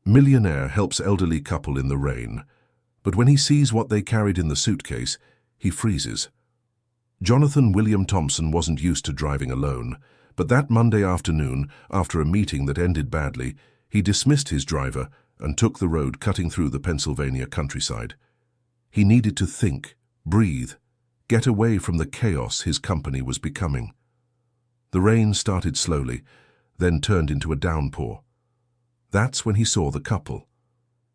Millionaire helps elderly couple in the rain, but when he sees what they carried in the suitcase, he freezes. Jonathan William Thompson wasn't used to driving alone, but that Monday afternoon, after a meeting that ended badly, he dismissed his driver and took the road cutting through the Pennsylvania countryside. He needed to think, breathe, get away from the chaos his company was becoming. The rain started slowly, then turned into a downpour. That's when he saw the couple.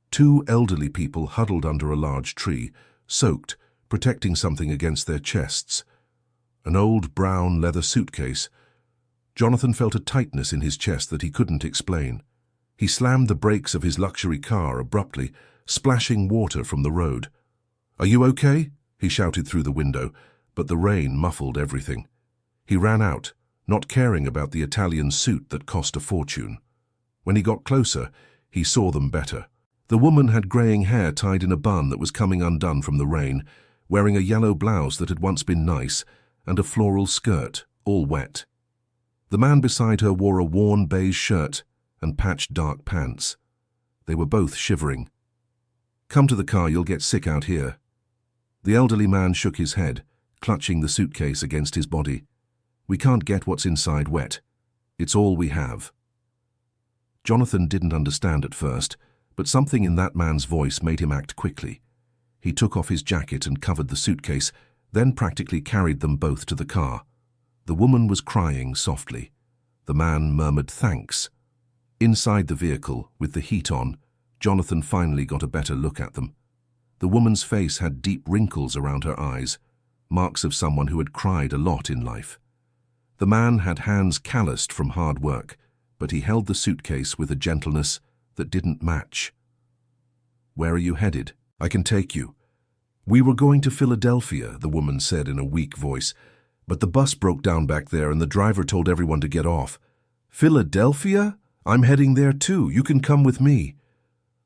Two elderly people huddled under a large tree, soaked, protecting something against their chests. An old brown leather suitcase. Jonathan felt a tightness in his chest that he couldn't explain. He slammed the brakes of his luxury car abruptly, splashing water from the road. "Are you okay?" he shouted through the window, but the rain muffled everything. He ran out, not caring about the Italian suit that cost a fortune. When he got closer, he saw them better. The woman had graying hair tied in a bun that was coming undone from the rain, wearing a yellow blouse that had once been nice, and a floral skirt, all wet. The man beside her wore a worn beige shirt and patched dark pants. They were both shivering. "Come to the car, you'll get sick out here." The elderly man shook his head, clutching the suitcase against his body. "We can't get what's inside wet. It's all we have." Jonathan didn't understand at first, but something in that man's voice made him act quickly. He took off his jacket and covered the suitcase, then practically carried them both to the car. The woman was crying softly. The man murmured thanks. Inside the vehicle, with the heat on, Jonathan finally got a better look at them. The woman's face had deep wrinkles around her eyes, marks of someone who had cried a lot in life. The man had hands calloused from hard work, but he held the suitcase with a gentleness that didn't match. "Where are you headed? I can take you." "We were going to Philadelphia," the woman said in a weak voice, "but the bus broke down back there and the driver told everyone to get off." "Philadelphia? I'm heading there too. You can come with me."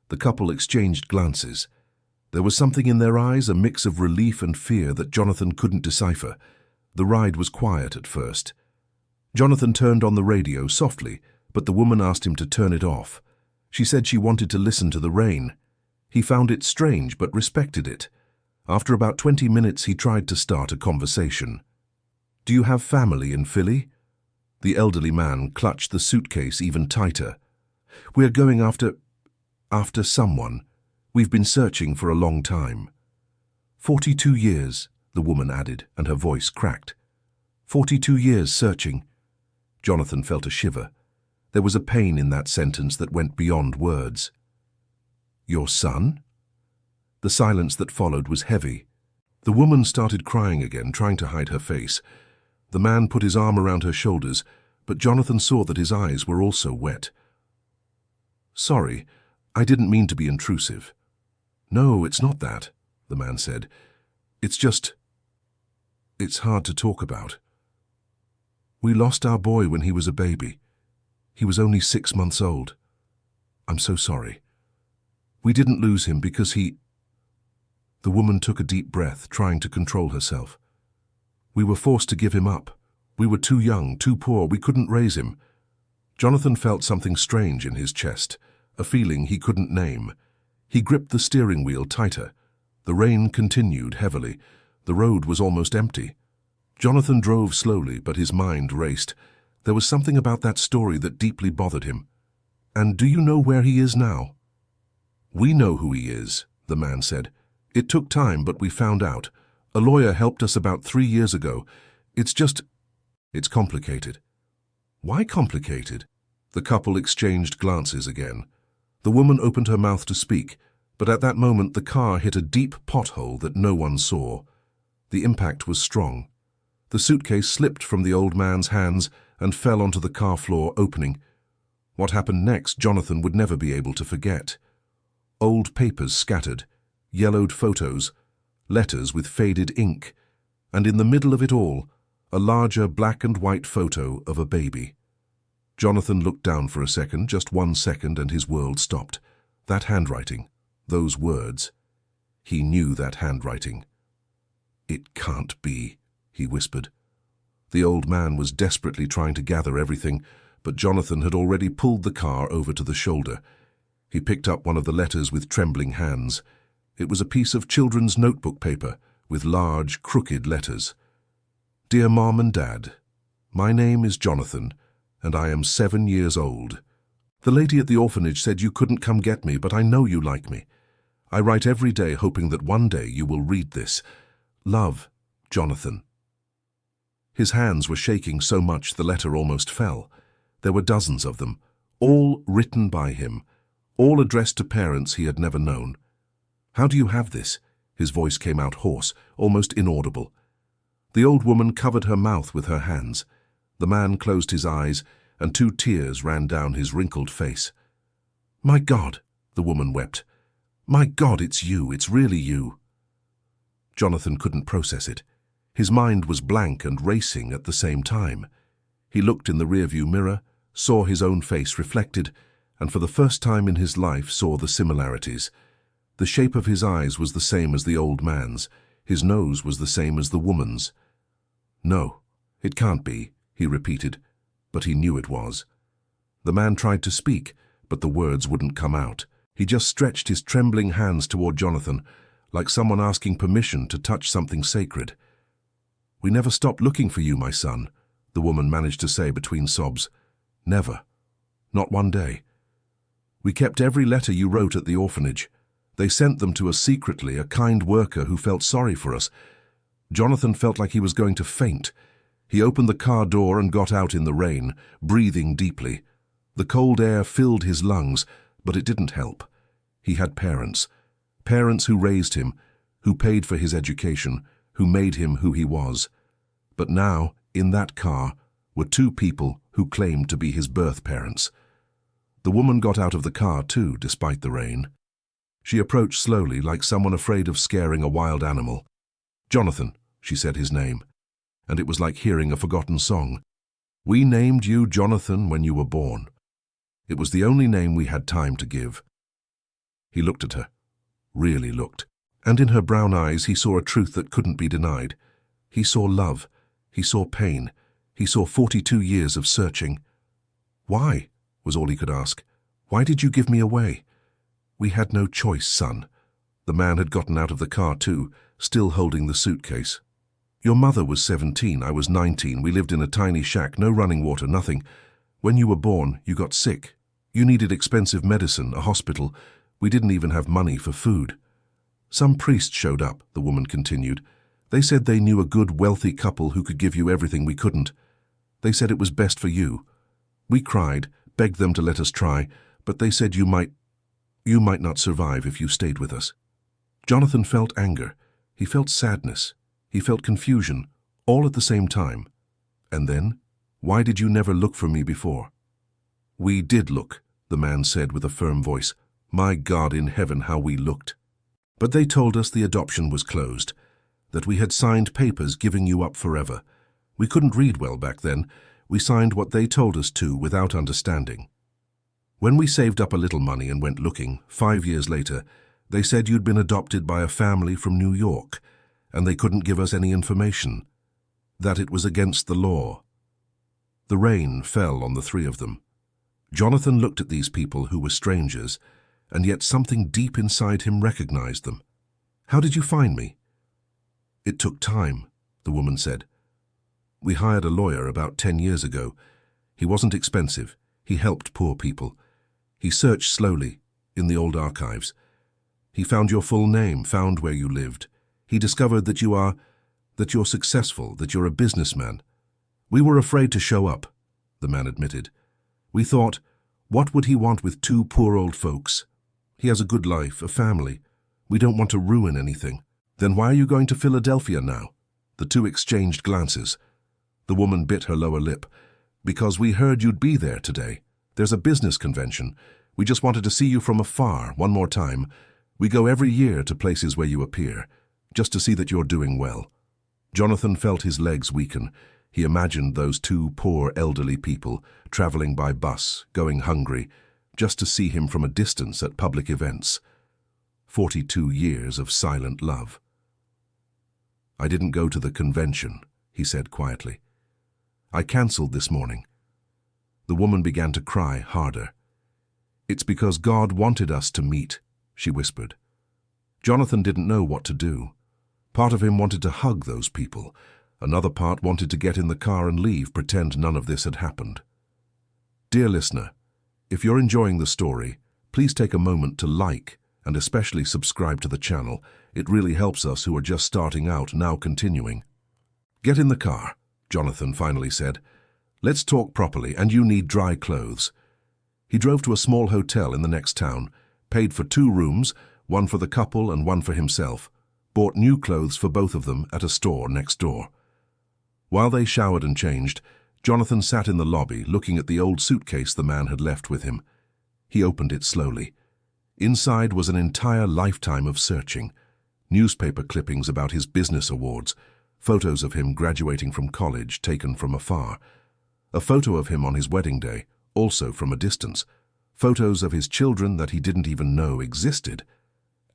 The couple exchanged glances. There was something in their eyes, a mix of relief and fear that Jonathan couldn't decipher. The ride was quiet at first. Jonathan turned on the radio softly, but the woman asked him to turn it off. She said she wanted to listen to the rain. He found it strange but respected it. After about 20 minutes, he tried to start a conversation. "Do you have family in Philly?" The elderly man clutched the suitcase even tighter. "We're going after someone. We've been searching for a long time." 42 years, the woman added, and her voice cracked. 42 years searching." Jonathan felt a shiver. There was a pain in that sentence that went beyond words. "Your son?" The silence that followed was heavy. The woman started crying again, trying to hide her face. The man put his arm around her shoulders, but Jonathan saw that his eyes were also wet. "Sorry, I didn't mean to be intrusive." "No, it's not that," the man said. It's hard to talk about. We lost our boy when he was a baby. He was only 6 months old. I'm so sorry. We didn't lose him because he..." The woman took a deep breath, trying to control herself. "We were forced to give him up. We were too young, too poor, we couldn't raise him." Jonathan felt something strange in his chest, a feeling he couldn't name. He gripped the steering wheel tighter. The rain continued heavily. The road was almost empty. Jonathan drove slowly, but his mind raced. There was something about that story that deeply bothered him. "And do you know where he is now?" "We know who he is," the man said. "It took time, but we found out. A lawyer helped us about 3 years ago. It's complicated." "Why complicated?" The couple exchanged glances again. The woman opened her mouth to speak, but at that moment the car hit a deep pothole that no one saw. The impact was strong. The suitcase slipped from the old man's hands and fell onto the car floor, opening. What happened next, Jonathan would never be able to forget. Old papers scattered, yellowed photos, letters with faded ink, and in the middle of it all, a larger black and white photo of a baby. Jonathan looked down for a second, just 1 second, and his world stopped. That handwriting, those words. He knew that handwriting. "It can't be," he whispered. The old man was desperately trying to gather everything, but Jonathan had already pulled the car over to the shoulder. He picked up one of the letters with trembling hands. It was a piece of children's notebook paper with large, crooked letters. Dear Mom and Dad, my name is Jonathan, and I am 7 years old. The lady at the orphanage said you couldn't come get me, but I know you like me. I write every day hoping that one day you will read this. Love, Jonathan. His hands were shaking so much the letter almost fell. There were dozens of them, all written by him, all addressed to parents he had never known. How do you have this? His voice came out hoarse, almost inaudible. The old woman covered her mouth with her hands. The man closed his eyes, and 2 tears ran down his wrinkled face. My God, the woman wept. My God, it's you, it's really you. Jonathan couldn't process it. His mind was blank and racing at the same time. He looked in the rearview mirror, saw his own face reflected, and for the first time in his life saw the similarities. The shape of his eyes was the same as the old man's. His nose was the same as the woman's. No, it can't be, he repeated, but he knew it was. The man tried to speak, but the words wouldn't come out. He just stretched his trembling hands toward Jonathan, like someone asking permission to touch something sacred. We never stopped looking for you, my son, the woman managed to say between sobs. Never. Not one day. We kept every letter you wrote at the orphanage. They sent them to us secretly, a kind worker who felt sorry for us. Jonathan felt like he was going to faint. He opened the car door and got out in the rain, breathing deeply. The cold air filled his lungs, but it didn't help. He had parents. Parents who raised him, who paid for his education, who made him who he was. But now, in that car, were 2 people who claimed to be his birth parents. The woman got out of the car too, despite the rain. She approached slowly, like someone afraid of scaring a wild animal. Jonathan, she said his name, and it was like hearing a forgotten song. We named you Jonathan when you were born. It was the only name we had time to give. He looked at her, really looked, and in her brown eyes he saw a truth that couldn't be denied. He saw love, he saw pain, he saw 42 years of searching. Why, was all he could ask. Why did you give me away? We had no choice, son. The man had gotten out of the car too, still holding the suitcase. Your mother was 17, I was 19. We lived in a tiny shack, no running water, nothing. When you were born, you got sick. You needed expensive medicine, a hospital. We didn't even have money for food. Some priest showed up, the woman continued. They said they knew a good, wealthy couple who could give you everything we couldn't. They said it was best for you. We cried, begged them to let us try, but they said you might not survive if you stayed with us. Jonathan felt anger. He felt sadness. He felt confusion, all at the same time. And then, why did you never look for me before? We did look, the man said with a firm voice. My God in heaven, how we looked. But they told us the adoption was closed, that we had signed papers giving you up forever. We couldn't read well back then. We signed what they told us to without understanding. When we saved up a little money and went looking, 5 years later, they said you'd been adopted by a family from New York, and they couldn't give us any information, that it was against the law. The rain fell on the 3 of them. Jonathan looked at these people who were strangers, and yet something deep inside him recognized them. How did you find me? It took time, the woman said. We hired a lawyer about 10 years ago. He wasn't expensive. He helped poor people. He searched slowly, in the old archives. He found your full name, found where you lived. He discovered that you're successful, that you're a businessman. We were afraid to show up, the man admitted. We thought, what would he want with 2 poor old folks? He has a good life, a family. We don't want to ruin anything. Then why are you going to Philadelphia now? The 2 exchanged glances. The woman bit her lower lip. Because we heard you'd be there today. There's a business convention. We just wanted to see you from afar, one more time. We go every year to places where you appear, just to see that you're doing well. Jonathan felt his legs weaken. He imagined those 2 poor elderly people, traveling by bus, going hungry, just to see him from a distance at public events. 42 years of silent love. I didn't go to the convention, he said quietly. I cancelled this morning. The woman began to cry harder. "It's because God wanted us to meet," she whispered. Jonathan didn't know what to do. Part of him wanted to hug those people. Another part wanted to get in the car and leave, pretend none of this had happened. Dear listener, if you're enjoying the story, please take a moment to like and especially subscribe to the channel. It really helps us who are just starting out, now continuing. "Get in the car," Jonathan finally said. "Let's talk properly, and you need dry clothes." He drove to a small hotel in the next town, paid for 2 rooms, one for the couple and one for himself, bought new clothes for both of them at a store next door. While they showered and changed, Jonathan sat in the lobby looking at the old suitcase the man had left with him. He opened it slowly. Inside was an entire lifetime of searching, newspaper clippings about his business awards, photos of him graduating from college taken from afar, a photo of him on his wedding day, also from a distance, photos of his children that he didn't even know existed,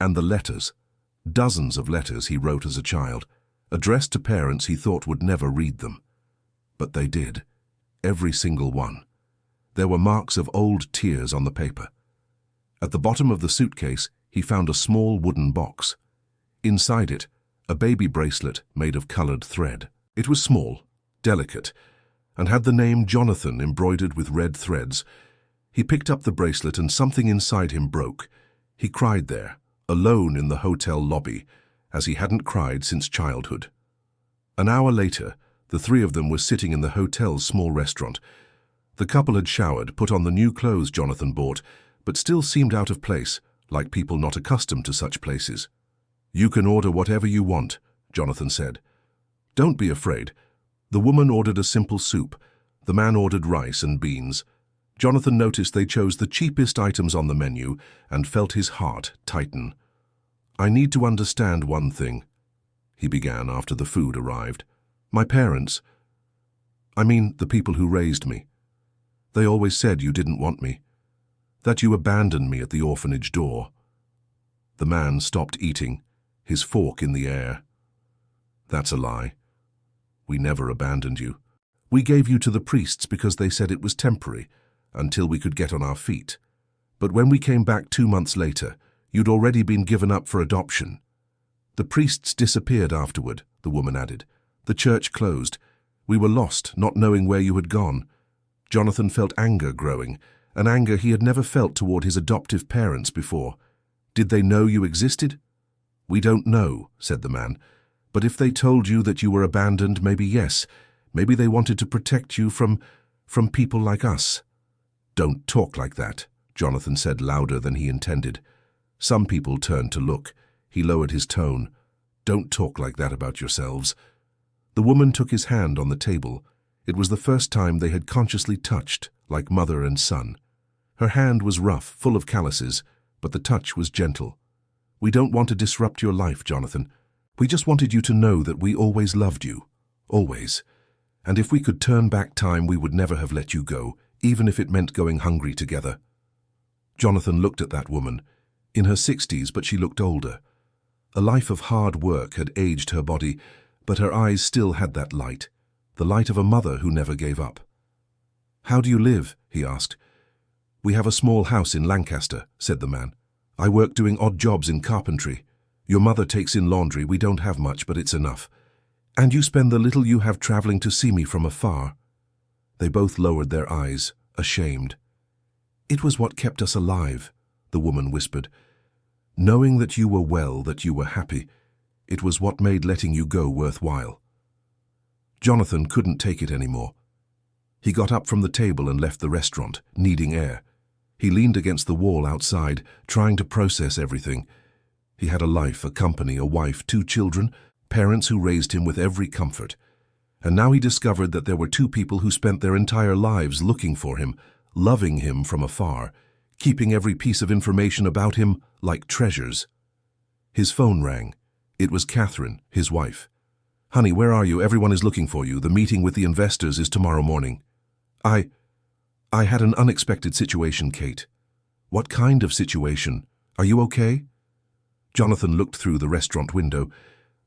and the letters, dozens of letters he wrote as a child, addressed to parents he thought would never read them. But they did, every single one. There were marks of old tears on the paper. At the bottom of the suitcase, he found a small wooden box. Inside it, a baby bracelet made of colored thread. It was small, delicate, and had the name Jonathan embroidered with red threads. He picked up the bracelet and something inside him broke. He cried there, alone in the hotel lobby, as he hadn't cried since childhood. An hour later, the 3 of them were sitting in the hotel's small restaurant. The couple had showered, put on the new clothes Jonathan bought, but still seemed out of place, like people not accustomed to such places. "You can order whatever you want," Jonathan said. "Don't be afraid." The woman ordered a simple soup. The man ordered rice and beans. Jonathan noticed they chose the cheapest items on the menu and felt his heart tighten. "I need to understand one thing," he began after the food arrived. "My parents, I mean the people who raised me, they always said you didn't want me, that you abandoned me at the orphanage door." The man stopped eating, his fork in the air. "That's a lie. We never abandoned you. We gave you to the priests because they said it was temporary, until we could get on our feet. But when we came back 2 months later, you'd already been given up for adoption. The priests disappeared afterward," the woman added. "The church closed. We were lost, not knowing where you had gone." Jonathan felt anger growing, an anger he had never felt toward his adoptive parents before. "Did they know you existed?" "We don't know," said the man. "But if they told you that you were abandoned, maybe yes. Maybe they wanted to protect you from people like us." "Don't talk like that," Jonathan said louder than he intended. Some people turned to look. He lowered his tone. "Don't talk like that about yourselves." The woman took his hand on the table. It was the first time they had consciously touched, like mother and son. Her hand was rough, full of calluses, but the touch was gentle. "We don't want to disrupt your life, Jonathan. We just wanted you to know that we always loved you. Always. And if we could turn back time, we would never have let you go, even if it meant going hungry together." Jonathan looked at that woman. In her 60s, but she looked older. A life of hard work had aged her body, but her eyes still had that light, the light of a mother who never gave up. "How do you live?" he asked. "We have a small house in Lancaster," said the man. "I work doing odd jobs in carpentry. Your mother takes in laundry. We don't have much, but it's enough. And you spend the little you have traveling to see me from afar." They both lowered their eyes, ashamed. "It was what kept us alive," the woman whispered. "Knowing that you were well, that you were happy, it was what made letting you go worthwhile." Jonathan couldn't take it anymore. He got up from the table and left the restaurant, needing air. He leaned against the wall outside, trying to process everything. He had a life, a company, a wife, 2 children, parents who raised him with every comfort. And now he discovered that there were 2 people who spent their entire lives looking for him, loving him from afar, keeping every piece of information about him like treasures. His phone rang. It was Catherine, his wife. "Honey, where are you? Everyone is looking for you. The meeting with the investors is tomorrow morning." I had an unexpected situation, Kate." "What kind of situation? Are you okay?" Jonathan looked through the restaurant window.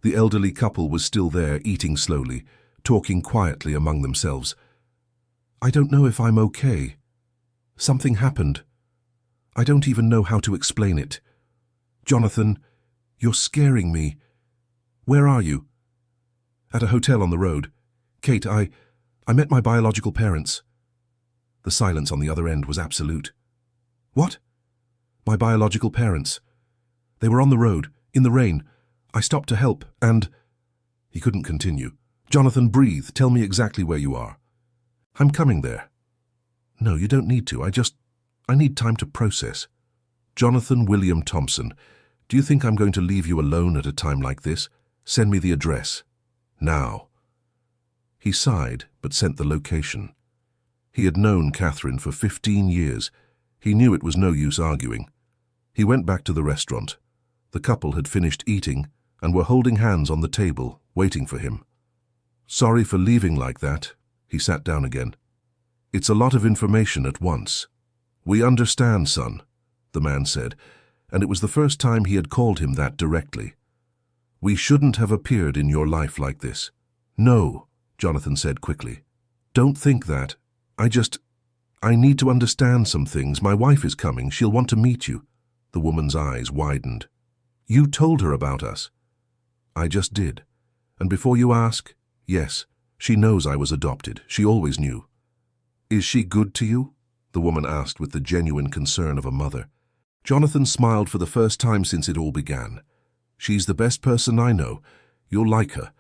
The elderly couple was still there, eating slowly, talking quietly among themselves. "I don't know if I'm okay. Something happened." I don't even know how to explain it. Jonathan, you're scaring me. Where are you? At a hotel on the road. Kate, I met my biological parents. The silence on the other end was absolute. What? My biological parents. They were on the road, in the rain. I stopped to help, and... He couldn't continue. Jonathan, breathe. Tell me exactly where you are. I'm coming there. No, you don't need to. I need time to process. Jonathan William Thompson, do you think I'm going to leave you alone at a time like this? Send me the address. Now. He sighed, but sent the location. He had known Catherine for 15 years. He knew it was no use arguing. He went back to the restaurant. The couple had finished eating and were holding hands on the table, waiting for him. Sorry for leaving like that. He sat down again. It's a lot of information at once. We understand, son, the man said, and it was the first time he had called him that directly. We shouldn't have appeared in your life like this. No, Jonathan said quickly. Don't think that. I need to understand some things. My wife is coming. She'll want to meet you. The woman's eyes widened. You told her about us. I just did. And before you ask, yes, she knows I was adopted. She always knew. Is she good to you? The woman asked with the genuine concern of a mother. Jonathan smiled for the first time since it all began. She's the best person I know. You'll like her.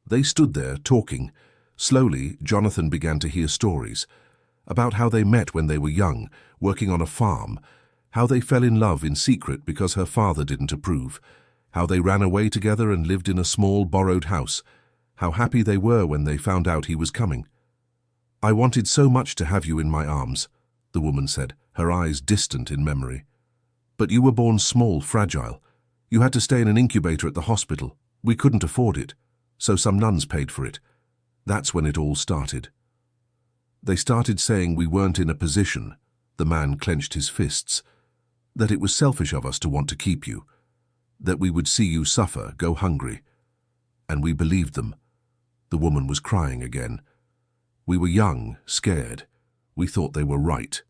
They stood there, talking. Slowly, Jonathan began to hear stories about how they met when they were young, working on a farm, how they fell in love in secret because her father didn't approve, how they ran away together and lived in a small borrowed house, how happy they were when they found out he was coming. I wanted so much to have you in my arms, the woman said, her eyes distant in memory. But you were born small, fragile. You had to stay in an incubator at the hospital. We couldn't afford it, so some nuns paid for it. That's when it all started. They started saying we weren't in a position, the man clenched his fists, that it was selfish of us to want to keep you, that we would see you suffer, go hungry. And we believed them. The woman was crying again. We were young, scared. We thought they were right.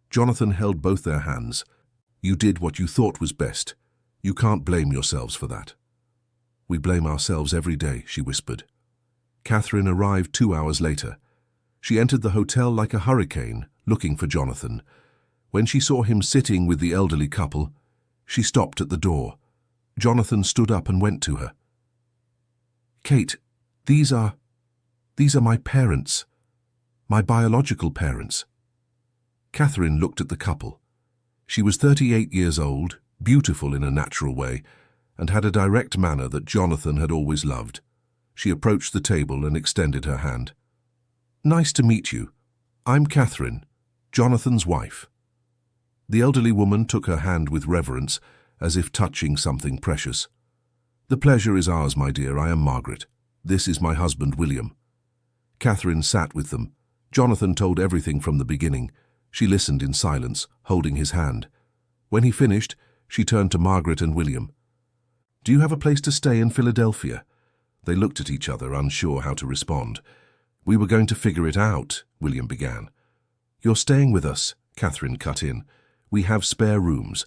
Jonathan held both their hands. You did what you thought was best. You can't blame yourselves for that. We blame ourselves every day, she whispered. Catherine arrived 2 hours later. She entered the hotel like a hurricane, looking for Jonathan. When she saw him sitting with the elderly couple, she stopped at the door. Jonathan stood up and went to her. Kate, these are my parents. My biological parents. Catherine looked at the couple. She was 38 years old, beautiful in a natural way, and had a direct manner that Jonathan had always loved. She approached the table and extended her hand. Nice to meet you. I'm Catherine, Jonathan's wife. The elderly woman took her hand with reverence, as if touching something precious. The pleasure is ours, my dear. I am Margaret. This is my husband, William. Catherine sat with them. Jonathan told everything from the beginning. She listened in silence, holding his hand. When he finished, she turned to Margaret and William. Do you have a place to stay in Philadelphia? They looked at each other, unsure how to respond. We were going to figure it out, William began. You're staying with us, Catherine cut in. We have spare rooms.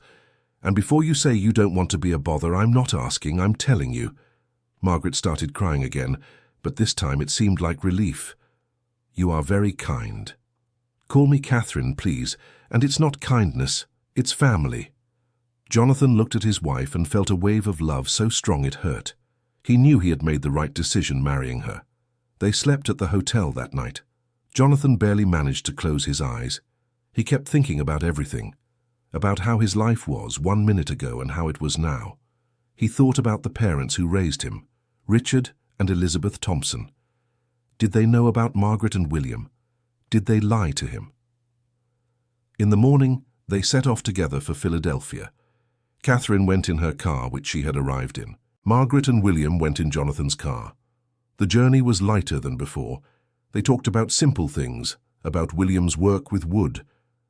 And before you say you don't want to be a bother, I'm not asking, I'm telling you. Margaret started crying again, but this time it seemed like relief. You are very kind. Call me Catherine, please, and it's not kindness, it's family. Jonathan looked at his wife and felt a wave of love so strong it hurt. He knew he had made the right decision marrying her. They slept at the hotel that night. Jonathan barely managed to close his eyes. He kept thinking about everything, about how his life was 1 minute ago and how it was now. He thought about the parents who raised him, Richard and Elizabeth Thompson. Did they know about Margaret and William? Did they lie to him? In the morning, they set off together for Philadelphia. Catherine went in her car, which she had arrived in. Margaret and William went in Jonathan's car. The journey was lighter than before. They talked about simple things, about William's work with wood,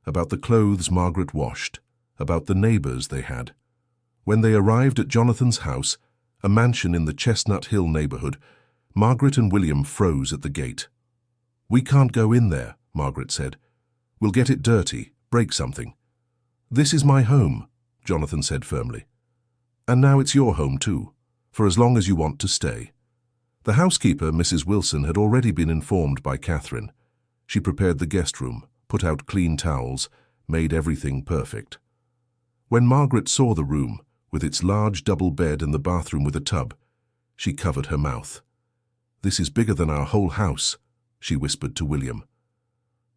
about the clothes Margaret washed, about the neighbors they had. When they arrived at Jonathan's house, a mansion in the Chestnut Hill neighborhood, Margaret and William froze at the gate. We can't go in there, Margaret said. We'll get it dirty, break something. "This is my home," Jonathan said firmly. "And now it's your home too, for as long as you want to stay." The housekeeper, Mrs. Wilson, had already been informed by Catherine. She prepared the guest room, put out clean towels, made everything perfect. When Margaret saw the room, with its large double bed and the bathroom with a tub, she covered her mouth. "This is bigger than our whole house," she whispered to William.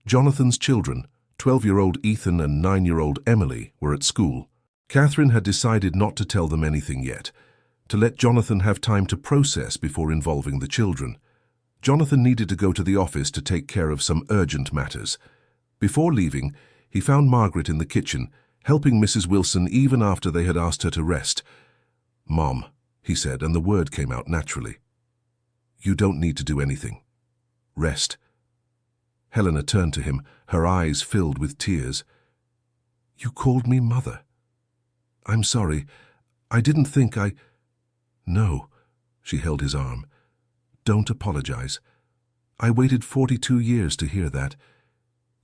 Jonathan's children, 12-year-old Ethan and 9-year-old Emily, were at school. Catherine had decided not to tell them anything yet, to let Jonathan have time to process before involving the children. Jonathan needed to go to the office to take care of some urgent matters. Before leaving, he found Margaret in the kitchen, helping Mrs. Wilson even after they had asked her to rest. "Mom," he said, and the word came out naturally. "You don't need to do anything. Rest." Helena turned to him, her eyes filled with tears. "You called me mother. I'm sorry. I didn't think I—" "No," she held his arm. "Don't apologize. I waited 42 years to hear that.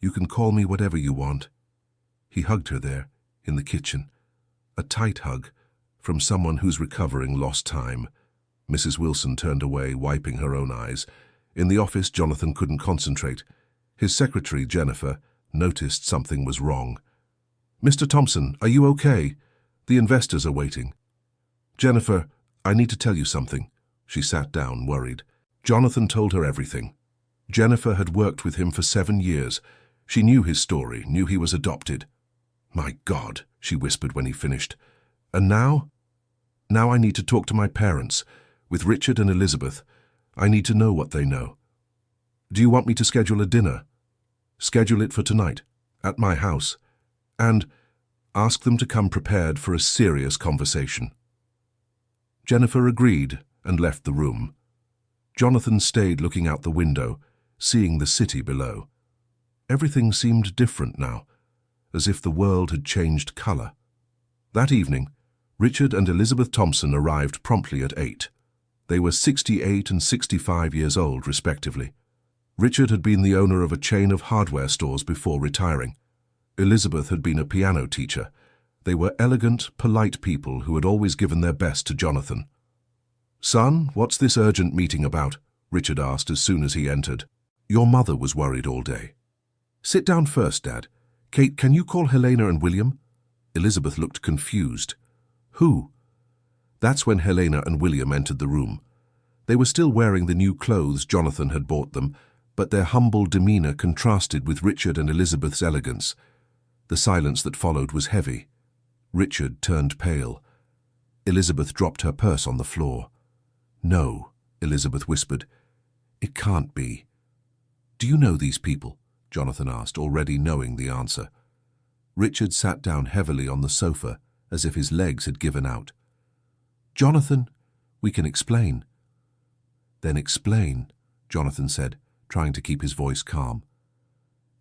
You can call me whatever you want." He hugged her there, in the kitchen. A tight hug, from someone who's recovering lost time. Mrs. Wilson turned away, wiping her own eyes. In the office, Jonathan couldn't concentrate. His secretary, Jennifer, noticed something was wrong. "Mr. Thompson, are you okay? The investors are waiting." "Jennifer, I need to tell you something." She sat down, worried. Jonathan told her everything. Jennifer had worked with him for 7 years. She knew his story, knew he was adopted. "My God," she whispered when he finished. "And now? Now I need to talk to my parents, with Richard and Elizabeth. I need to know what they know. Do you want me to schedule a dinner? Schedule it for tonight, at my house, and ask them to come prepared for a serious conversation." Jennifer agreed and left the room. Jonathan stayed looking out the window, seeing the city below. Everything seemed different now, as if the world had changed color. That evening, Richard and Elizabeth Thompson arrived promptly at 8. They were 68 and 65 years old, respectively. Richard had been the owner of a chain of hardware stores before retiring. Elizabeth had been a piano teacher. They were elegant, polite people who had always given their best to Jonathan. "Son, what's this urgent meeting about?" Richard asked as soon as he entered. "Your mother was worried all day." "Sit down first, Dad. Kate, can you call Helena and William?" Elizabeth looked confused. "Who?" That's when Helena and William entered the room. They were still wearing the new clothes Jonathan had bought them, but their humble demeanor contrasted with Richard and Elizabeth's elegance. The silence that followed was heavy. Richard turned pale. Elizabeth dropped her purse on the floor. "No," Elizabeth whispered. "It can't be." "Do you know these people?" Jonathan asked, already knowing the answer. Richard sat down heavily on the sofa, as if his legs had given out. "Jonathan, we can explain." "Then explain," Jonathan said, trying to keep his voice calm.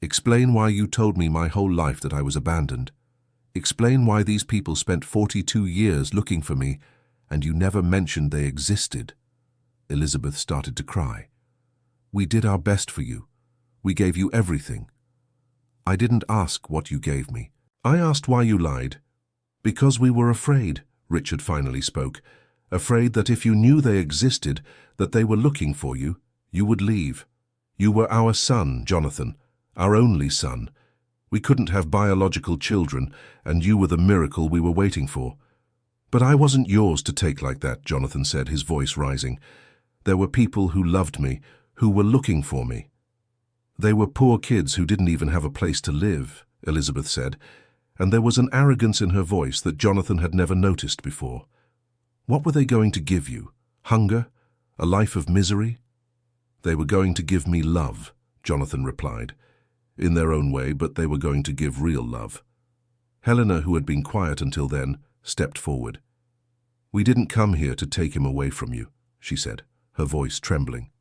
"Explain why you told me my whole life that I was abandoned. Explain why these people spent 42 years looking for me, and you never mentioned they existed." Elizabeth started to cry. "We did our best for you. We gave you everything. I didn't ask what you gave me. I asked why you lied." "Because we were afraid," Richard finally spoke. "Afraid that if you knew they existed, that they were looking for you, you would leave. You were our son, Jonathan, our only son. We couldn't have biological children, and you were the miracle we were waiting for." "But I wasn't yours to take like that," Jonathan said, his voice rising. "There were people who loved me, who were looking for me." "They were poor kids who didn't even have a place to live," Elizabeth said, and there was an arrogance in her voice that Jonathan had never noticed before. "What were they going to give you? Hunger? A life of misery?" "They were going to give me love," Jonathan replied. "In their own way, but they were going to give real love." Helena, who had been quiet until then, stepped forward. "We didn't come here to take him away from you," she said, her voice trembling.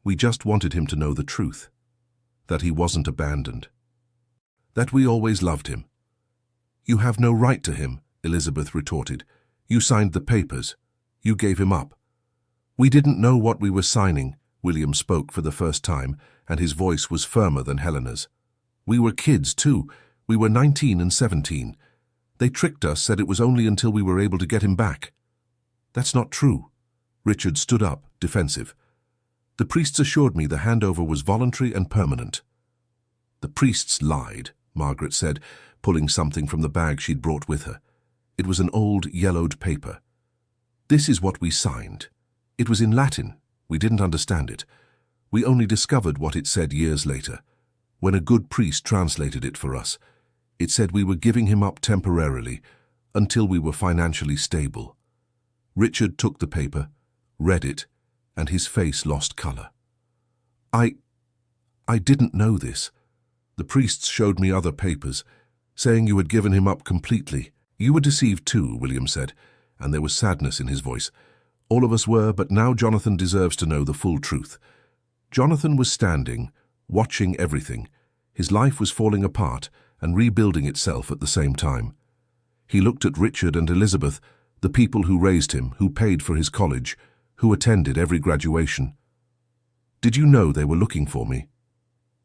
"We just wanted him to know the truth, that he wasn't abandoned, that we always loved him." "You have no right to him," Elizabeth retorted. "You signed the papers. You gave him up." "We didn't know what we were signing," William spoke for the first time, and his voice was firmer than Helena's. "We were kids, too. We were 19 and 17. They tricked us, said it was only until we were able to get him back. That's not true. Richard stood up, defensive. The priests assured me the handover was voluntary and permanent. The priests lied, Margaret said, pulling something from the bag she'd brought with her. It was an old, yellowed paper. This is what we signed. It was in Latin. We didn't understand it. We only discovered what it said years later, when a good priest translated it for us. It said we were giving him up temporarily, until we were financially stable. Richard took the paper, read it, and his face lost color. I didn't know this. The priests showed me other papers, saying you had given him up completely. You were deceived too, William said, and there was sadness in his voice. All of us were, but now Jonathan deserves to know the full truth. Jonathan was standing, watching everything. His life was falling apart and rebuilding itself at the same time. He looked at Richard and Elizabeth, the people who raised him, who paid for his college, who attended every graduation. Did you know they were looking for me?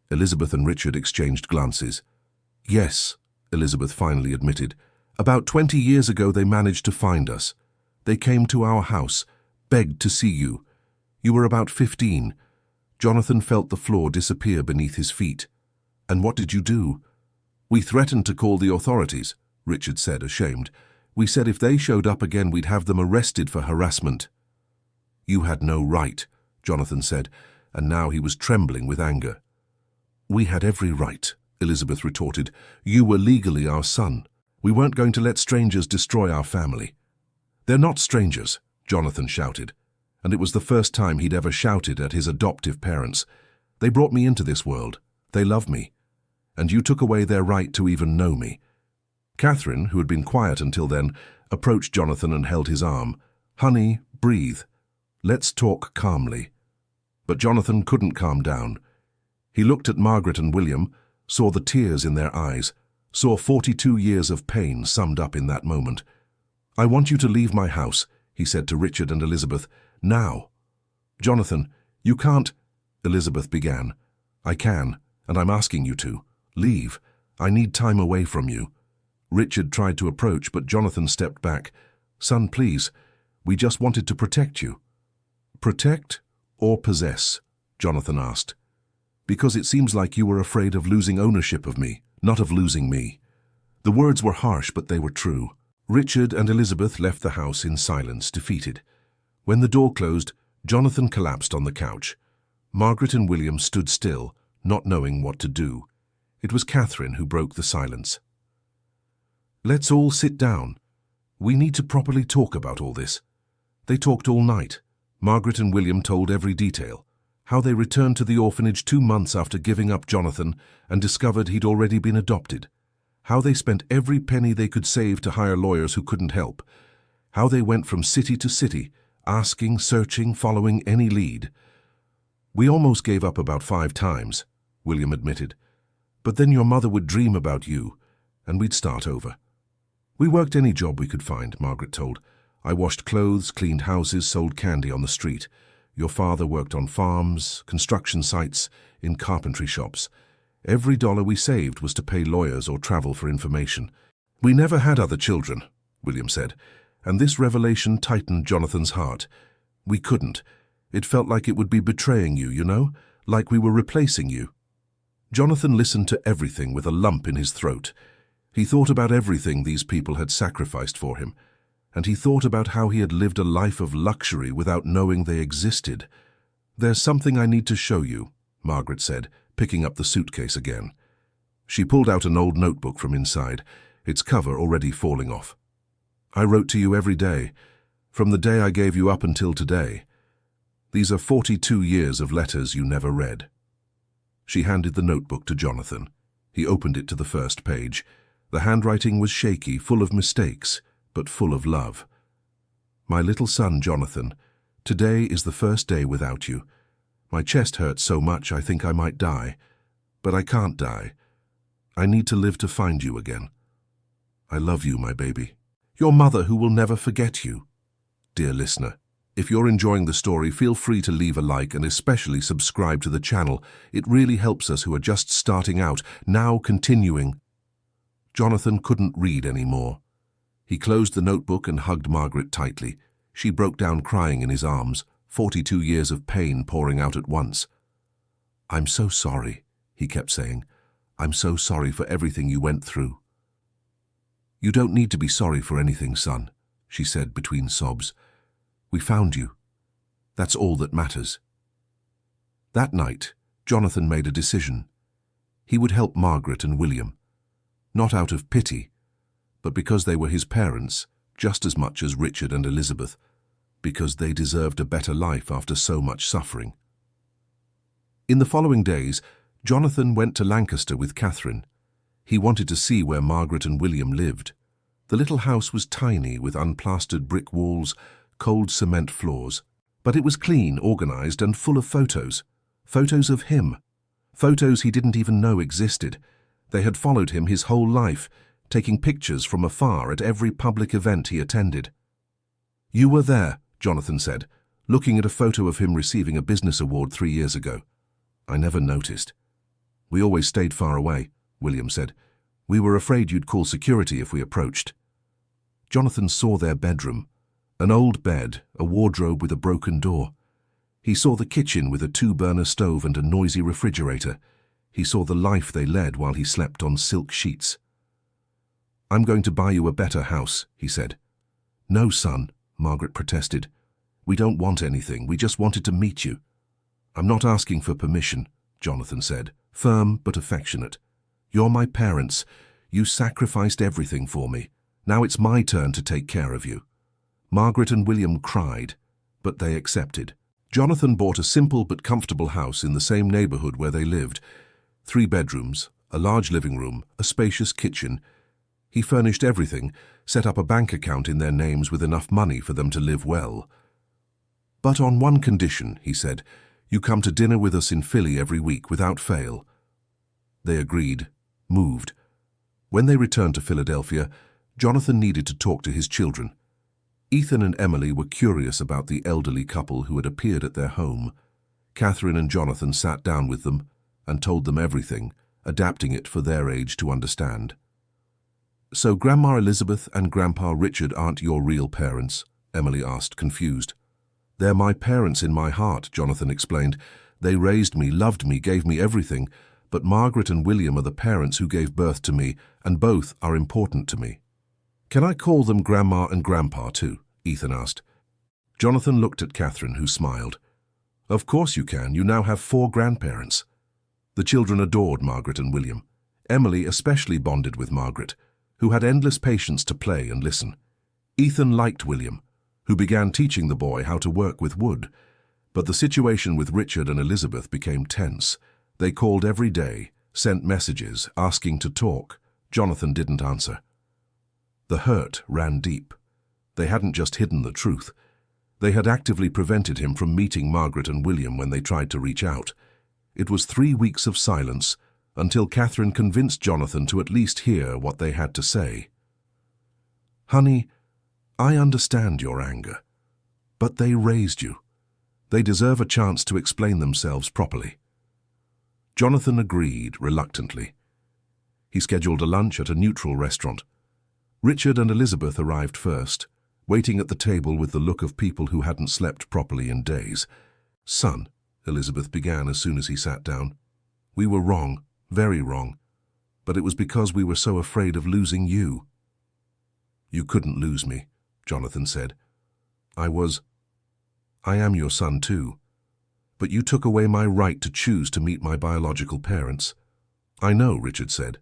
Elizabeth and Richard exchanged glances. Yes, Elizabeth finally admitted. About 20 years ago they managed to find us. They came to our house, begged to see you. You were about 15. Jonathan felt the floor disappear beneath his feet. And what did you do? We threatened to call the authorities, Richard said, ashamed. We said if they showed up again we'd have them arrested for harassment. You had no right, Jonathan said, and now he was trembling with anger. We had every right, Elizabeth retorted. You were legally our son. We weren't going to let strangers destroy our family. They're not strangers, Jonathan shouted, and it was the first time he'd ever shouted at his adoptive parents. They brought me into this world. They love me. And you took away their right to even know me. Catherine, who had been quiet until then, approached Jonathan and held his arm. Honey, breathe. Let's talk calmly. But Jonathan couldn't calm down. He looked at Margaret and William, saw the tears in their eyes, saw 42 years of pain summed up in that moment. I want you to leave my house, he said to Richard and Elizabeth, now. Jonathan, you can't, Elizabeth began. I can, and I'm asking you to. Leave. I need time away from you. Richard tried to approach, but Jonathan stepped back. Son, please, we just wanted to protect you. Protect or possess? Jonathan asked. Because it seems like you were afraid of losing ownership of me, not of losing me. The words were harsh, but they were true. Richard and Elizabeth left the house in silence, defeated. When the door closed, Jonathan collapsed on the couch. Margaret and William stood still, not knowing what to do. It was Catherine who broke the silence. Let's all sit down. We need to properly talk about all this. They talked all night. Margaret and William told every detail. How they returned to the orphanage 2 months after giving up Jonathan and discovered he'd already been adopted. How they spent every penny they could save to hire lawyers who couldn't help. How they went from city to city, asking, searching, following any lead. We almost gave up about 5 times, William admitted. But then your mother would dream about you, and we'd start over. We worked any job we could find, Margaret told. I washed clothes, cleaned houses, sold candy on the street. Your father worked on farms, construction sites, in carpentry shops. Every dollar we saved was to pay lawyers or travel for information. We never had other children, William said, and this revelation tightened Jonathan's heart. We couldn't. It felt like it would be betraying you, you know, like we were replacing you. Jonathan listened to everything with a lump in his throat. He thought about everything these people had sacrificed for him, and he thought about how he had lived a life of luxury without knowing they existed. There's something I need to show you, Margaret said, picking up the suitcase again. She pulled out an old notebook from inside, its cover already falling off. I wrote to you every day, from the day I gave you up until today. These are 42 years of letters you never read. She handed the notebook to Jonathan. He opened it to the first page. The handwriting was shaky, full of mistakes, but full of love. My little son, Jonathan, today is the first day without you. My chest hurts so much I think I might die, but I can't die. I need to live to find you again. I love you, my baby. Your mother who will never forget you. Dear listener, if you're enjoying the story, feel free to leave a like and especially subscribe to the channel. It really helps us who are just starting out, now continuing. Jonathan couldn't read anymore. He closed the notebook and hugged Margaret tightly. She broke down crying in his arms, 42 years of pain pouring out at once. "I'm so sorry," he kept saying. "I'm so sorry for everything you went through." "You don't need to be sorry for anything, son," she said between sobs. "We found you. That's all that matters." That night, Jonathan made a decision. He would help Margaret and William, not out of pity, but because they were his parents just as much as Richard and Elizabeth, because they deserved a better life after so much suffering. In the following days, Jonathan went to Lancaster with Catherine. He wanted to see where Margaret and William lived. The little house was tiny, with unplastered brick walls, cold cement floors. But it was clean, organized, and full of photos. Photos of him. Photos he didn't even know existed. They had followed him his whole life, taking pictures from afar at every public event he attended. "You were there," Jonathan said, looking at a photo of him receiving a business award 3 years ago. "I never noticed." "We always stayed far away," William said. "We were afraid you'd call security if we approached." Jonathan saw their bedroom. An old bed, a wardrobe with a broken door. He saw the kitchen with a 2-burner stove and a noisy refrigerator. He saw the life they led while he slept on silk sheets. "I'm going to buy you a better house," he said. "No, son," Margaret protested. "We don't want anything. We just wanted to meet you." "I'm not asking for permission," Jonathan said, firm but affectionate. "You're my parents. You sacrificed everything for me. Now it's my turn to take care of you." Margaret and William cried, but they accepted. Jonathan bought a simple but comfortable house in the same neighborhood where they lived. 3 bedrooms, a large living room, a spacious kitchen. He furnished everything, set up a bank account in their names with enough money for them to live well. "But on one condition," he said, "you come to dinner with us in Philly every week without fail." They agreed, moved. When they returned to Philadelphia, Jonathan needed to talk to his children. Ethan and Emily were curious about the elderly couple who had appeared at their home. Catherine and Jonathan sat down with them and told them everything, adapting it for their age to understand. "So Grandma Elizabeth and Grandpa Richard aren't your real parents?" Emily asked, confused. "They're my parents in my heart," Jonathan explained. "They raised me, loved me, gave me everything, but Margaret and William are the parents who gave birth to me, and both are important to me." "Can I call them Grandma and Grandpa too?" Ethan asked. Jonathan looked at Catherine, who smiled. "Of course you can. You now have 4 grandparents." The children adored Margaret and William. Emily especially bonded with Margaret, who had endless patience to play and listen. Ethan liked William, who began teaching the boy how to work with wood. But the situation with Richard and Elizabeth became tense. They called every day, sent messages, asking to talk. Jonathan didn't answer. The hurt ran deep. They hadn't just hidden the truth. They had actively prevented him from meeting Margaret and William when they tried to reach out. It was 3 weeks of silence, until Catherine convinced Jonathan to at least hear what they had to say. "Honey, I understand your anger, but they raised you. They deserve a chance to explain themselves properly." Jonathan agreed reluctantly. He scheduled a lunch at a neutral restaurant. Richard and Elizabeth arrived first, waiting at the table with the look of people who hadn't slept properly in days. "Son," Elizabeth began as soon as he sat down, "we were wrong, very wrong, but it was because we were so afraid of losing you." "You couldn't lose me," Jonathan said. I am your son too, but you took away my right to choose to meet my biological parents." "I know," Richard said,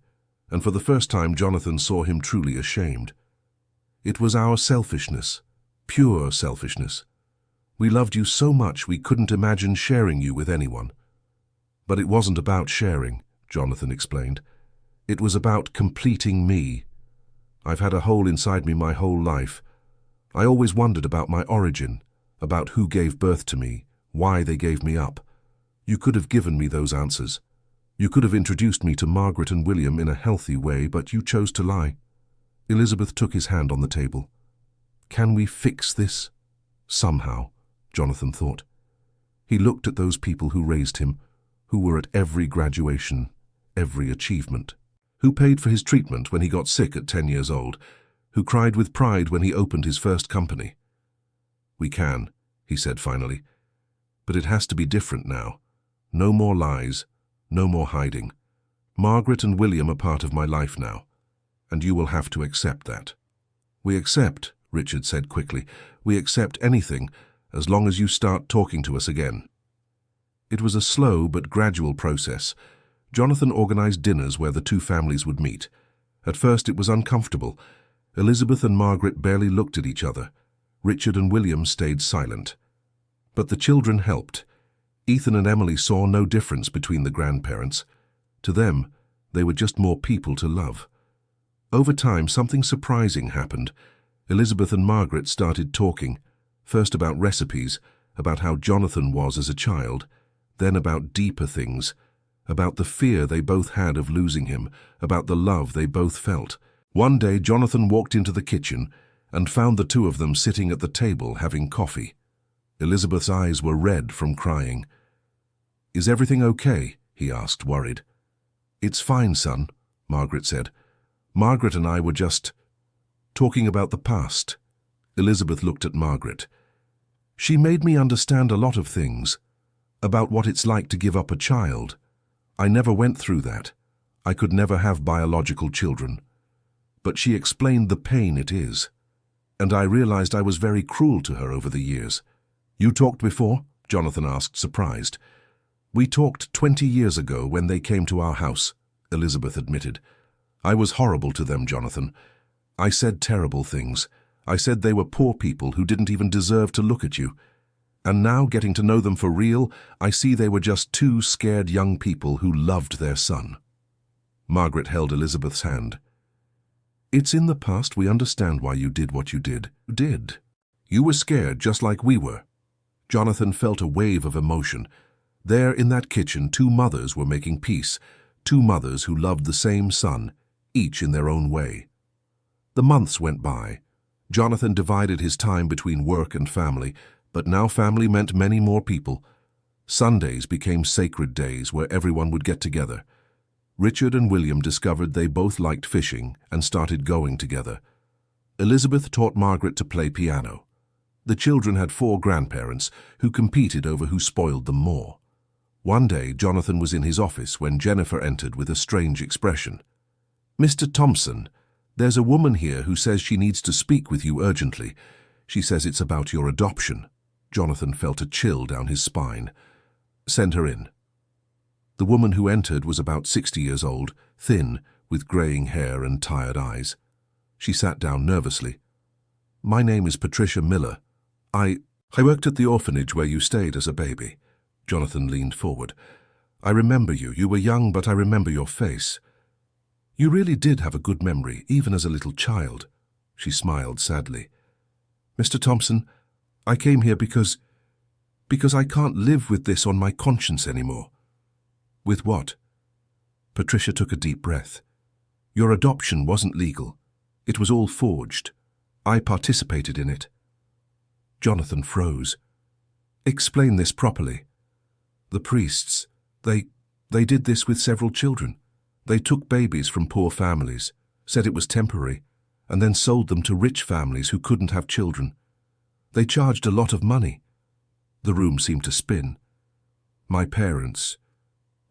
and for the first time Jonathan saw him truly ashamed. "It was our selfishness, pure selfishness. We loved you so much we couldn't imagine sharing you with anyone." "But it wasn't about sharing," Jonathan explained. "It was about completing me. I've had a hole inside me my whole life. I always wondered about my origin, about who gave birth to me, why they gave me up. You could have given me those answers. You could have introduced me to Margaret and William in a healthy way, but you chose to lie." Elizabeth took his hand on the table. "Can we fix this? Somehow," Jonathan thought. He looked at those people who raised him, who were at every graduation, every achievement, Who paid for his treatment when he got sick at 10 years old? Who cried with pride when he opened his first company? We can, he said finally. But it has to be different now. No more lies, no more hiding. Margaret and William are part of my life now, and you will have to accept that. We accept, Richard said quickly. We accept anything, as long as you start talking to us again. It was a slow but gradual process. Jonathan organized dinners where the two families would meet. At first it was uncomfortable. Elizabeth and Margaret barely looked at each other. Richard and William stayed silent. But the children helped. Ethan and Emily saw no difference between the grandparents. To them, they were just more people to love. Over time, something surprising happened. Elizabeth and Margaret started talking, first about recipes, about how Jonathan was as a child, then about deeper things, about the fear they both had of losing him, about the love they both felt. One day, Jonathan walked into the kitchen and found the two of them sitting at the table having coffee. Elizabeth's eyes were red from crying. "Is everything okay?" he asked, worried. "It's fine, son," Margaret said. "Margaret and I were just talking about the past." Elizabeth looked at Margaret. "She made me understand a lot of things, about what it's like to give up a child. I never went through that. I could never have biological children. But she explained the pain it is. And I realized I was very cruel to her over the years." "You talked before?" Jonathan asked, surprised. "We talked 20 years ago when they came to our house," Elizabeth admitted. "I was horrible to them, Jonathan. I said terrible things. I said they were poor people who didn't even deserve to look at you. And now, getting to know them for real, I see they were just two scared young people who loved their son." Margaret held Elizabeth's hand. "It's in the past. We understand why you did what you did. You did. You were scared just like we were." Jonathan felt a wave of emotion. There in that kitchen, two mothers were making peace, two mothers who loved the same son, each in their own way. The months went by. Jonathan divided his time between work and family, but now family meant many more people. Sundays became sacred days where everyone would get together. Richard and William discovered they both liked fishing and started going together. Elizabeth taught Margaret to play piano. The children had 4 grandparents who competed over who spoiled them more. One day, Jonathan was in his office when Jennifer entered with a strange expression. "Mr. Thompson, there's a woman here who says she needs to speak with you urgently. She says it's about your adoption." Jonathan felt a chill down his spine. "Send her in." The woman who entered was about 60 years old, thin, with graying hair and tired eyes. She sat down nervously. "My name is Patricia Miller. I worked at the orphanage where you stayed as a baby." Jonathan leaned forward. "I remember you. You were young, but I remember your face. You really did have a good memory, even as a little child." She smiled sadly. "Mr. Thompson, I came here because I can't live with this on my conscience anymore." "With what?" Patricia took a deep breath. "Your adoption wasn't legal. It was all forged. I participated in it." Jonathan froze. "Explain this properly." "The priests, they did this with several children. They took babies from poor families, said it was temporary, and then sold them to rich families who couldn't have children. They charged a lot of money." The room seemed to spin. "My parents,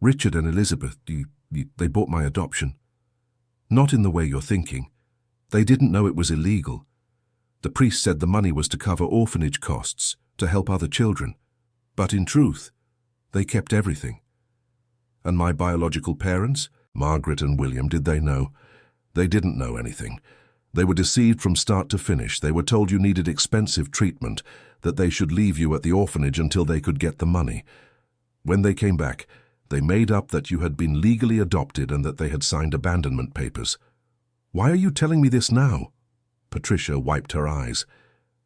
Richard and Elizabeth, they bought my adoption. Not in the way you're thinking. They didn't know it was illegal. The priest said the money was to cover orphanage costs, to help other children. But in truth, they kept everything." "And my biological parents, Margaret and William, did they know?" "They didn't know anything. They were deceived from start to finish. They were told you needed expensive treatment, that they should leave you at the orphanage until they could get the money. When they came back, they made up that you had been legally adopted and that they had signed abandonment papers." "Why are you telling me this now?" Patricia wiped her eyes.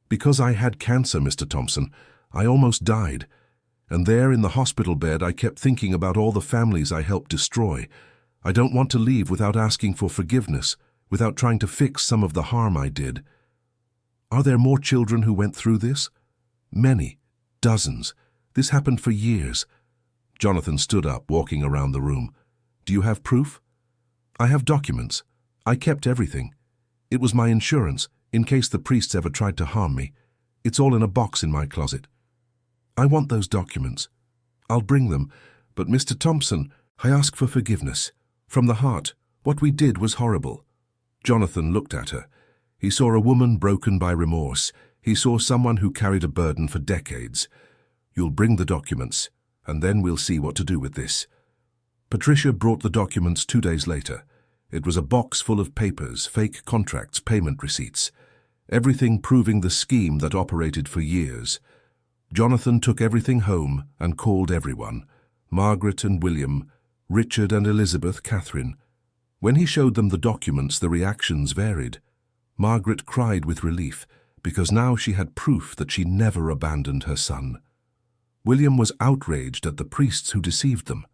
"Because I had cancer, Mr. Thompson. I almost died. And there in the hospital bed, I kept thinking about all the families I helped destroy. I don't want to leave without asking for forgiveness, without trying to fix some of the harm I did." "Are there more children who went through this?" "Many. Dozens. This happened for years." Jonathan stood up, walking around the room. "Do you have proof?" I have documents. I kept everything. It was my insurance, in case the priests ever tried to harm me. It's all in a box in my closet. I want those documents. I'll bring them, but Mr. Thompson, I ask for forgiveness. From the heart, what we did was horrible. Jonathan looked at her. He saw a woman broken by remorse. He saw someone who carried a burden for decades. You'll bring the documents, and then we'll see what to do with this. Patricia brought the documents 2 days later. It was a box full of papers, fake contracts, payment receipts. Everything proving the scheme that operated for years. Jonathan took everything home and called everyone. Margaret and William, Richard and Elizabeth, Catherine. When he showed them the documents, the reactions varied. Margaret cried with relief, because now she had proof that she never abandoned her son. William was outraged at the priests who deceived them.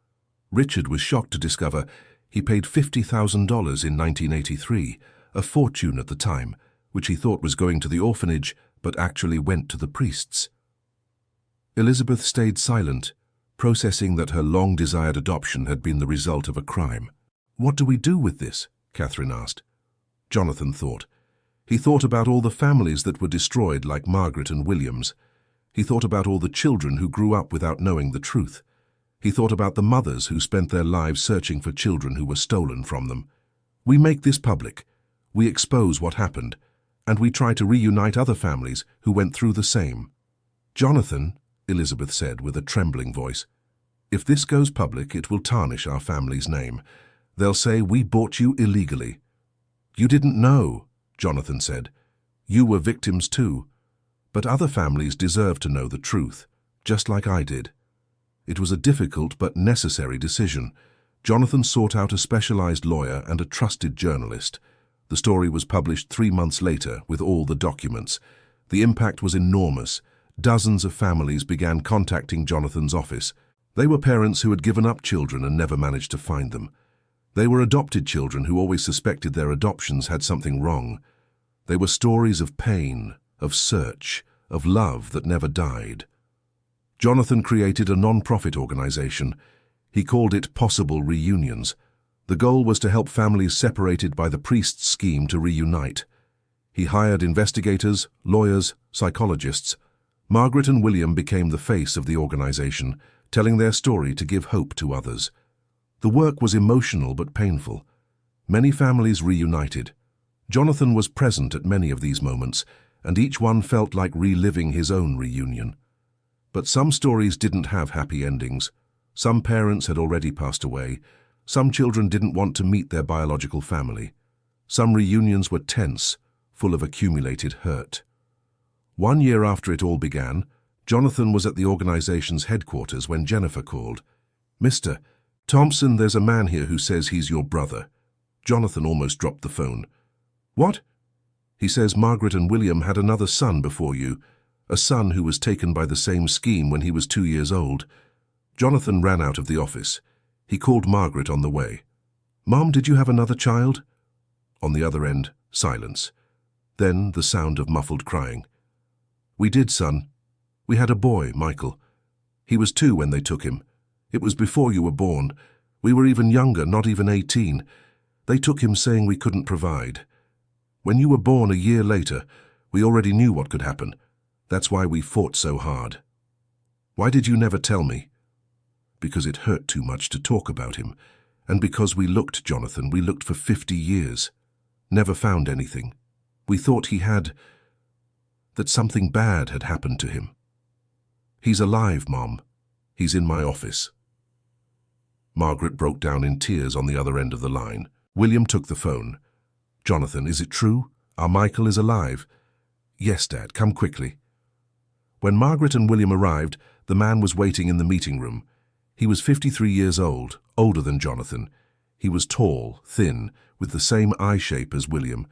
Richard was shocked to discover he paid $50,000 in 1983, a fortune at the time, which he thought was going to the orphanage, but actually went to the priests. Elizabeth stayed silent, processing that her long-desired adoption had been the result of a crime. What do we do with this? Catherine asked. Jonathan thought. He thought about all the families that were destroyed like Margaret and William's. He thought about all the children who grew up without knowing the truth. He thought about the mothers who spent their lives searching for children who were stolen from them. We make this public. We expose what happened, and we try to reunite other families who went through the same. Jonathan, Elizabeth said with a trembling voice, if this goes public, it will tarnish our family's name. They'll say we bought you illegally. You didn't know, Jonathan said. You were victims too. But other families deserve to know the truth, just like I did. It was a difficult but necessary decision. Jonathan sought out a specialized lawyer and a trusted journalist. The story was published 3 months later with all the documents. The impact was enormous. Dozens of families began contacting Jonathan's office. They were parents who had given up children and never managed to find them. They were adopted children who always suspected their adoptions had something wrong. They were stories of pain, of search, of love that never died. Jonathan created a non-profit organization. He called it Possible Reunions. The goal was to help families separated by the priest's scheme to reunite. He hired investigators, lawyers, psychologists. Margaret and William became the face of the organization, telling their story to give hope to others. The work was emotional but painful. Many families reunited. Jonathan was present at many of these moments, and each one felt like reliving his own reunion. But some stories didn't have happy endings. Some parents had already passed away. Some children didn't want to meet their biological family. Some reunions were tense, full of accumulated hurt. 1 year after it all began, Jonathan was at the organization's headquarters when Jennifer called. Mr. Thompson, there's a man here who says he's your brother. Jonathan almost dropped the phone. What? He says Margaret and William had another son before you, a son who was taken by the same scheme when he was 2 years old. Jonathan ran out of the office. He called Margaret on the way. Mom, did you have another child? On the other end, silence. Then the sound of muffled crying. We did, son. We had a boy, Michael. He was 2 when they took him. It was before you were born. We were even younger, not even 18. They took him saying we couldn't provide. When you were born a year later, we already knew what could happen. That's why we fought so hard. Why did you never tell me? Because it hurt too much to talk about him. And because we looked, Jonathan, we looked for 50 years. Never found anything. We thought that something bad had happened to him. He's alive, Mom. He's in my office. Margaret broke down in tears on the other end of the line. William took the phone. Jonathan, is it true? Our Michael is alive? Yes, Dad, come quickly. When Margaret and William arrived, the man was waiting in the meeting room. He was 53 years old, older than Jonathan. He was tall, thin, with the same eye shape as William.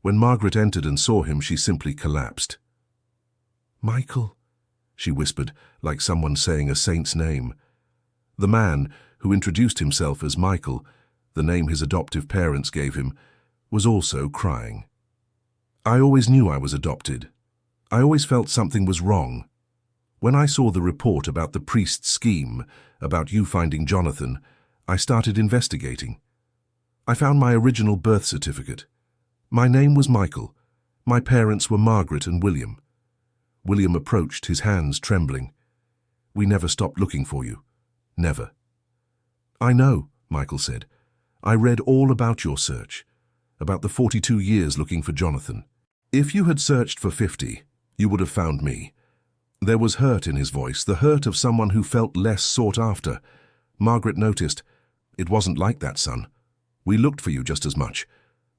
When Margaret entered and saw him, she simply collapsed. Michael, she whispered, like someone saying a saint's name. The man, who introduced himself as Michael, the name his adoptive parents gave him, was also crying. I always knew I was adopted. I always felt something was wrong. When I saw the report about the priest's scheme, about you finding Jonathan, I started investigating. I found my original birth certificate. My name was Michael. My parents were Margaret and William. William approached, his hands trembling. We never stopped looking for you. Never. I know, Michael said. I read all about your search, about the 42 years looking for Jonathan. If you had searched for 50, you would have found me. There was hurt in his voice, the hurt of someone who felt less sought after. Margaret noticed. It wasn't like that, son. We looked for you just as much,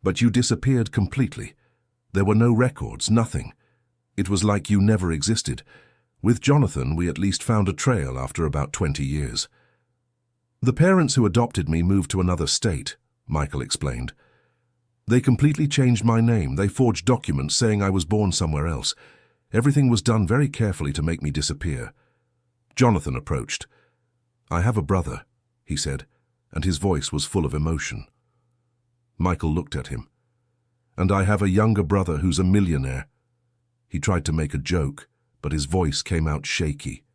but you disappeared completely. There were no records, nothing. It was like you never existed. With Jonathan, we at least found a trail after about 20 years. The parents who adopted me moved to another state, Michael explained. They completely changed my name. They forged documents saying I was born somewhere else. Everything was done very carefully to make me disappear. Jonathan approached. I have a brother, he said, and his voice was full of emotion. Michael looked at him. And I have a younger brother who's a millionaire. He tried to make a joke, but his voice came out shaky.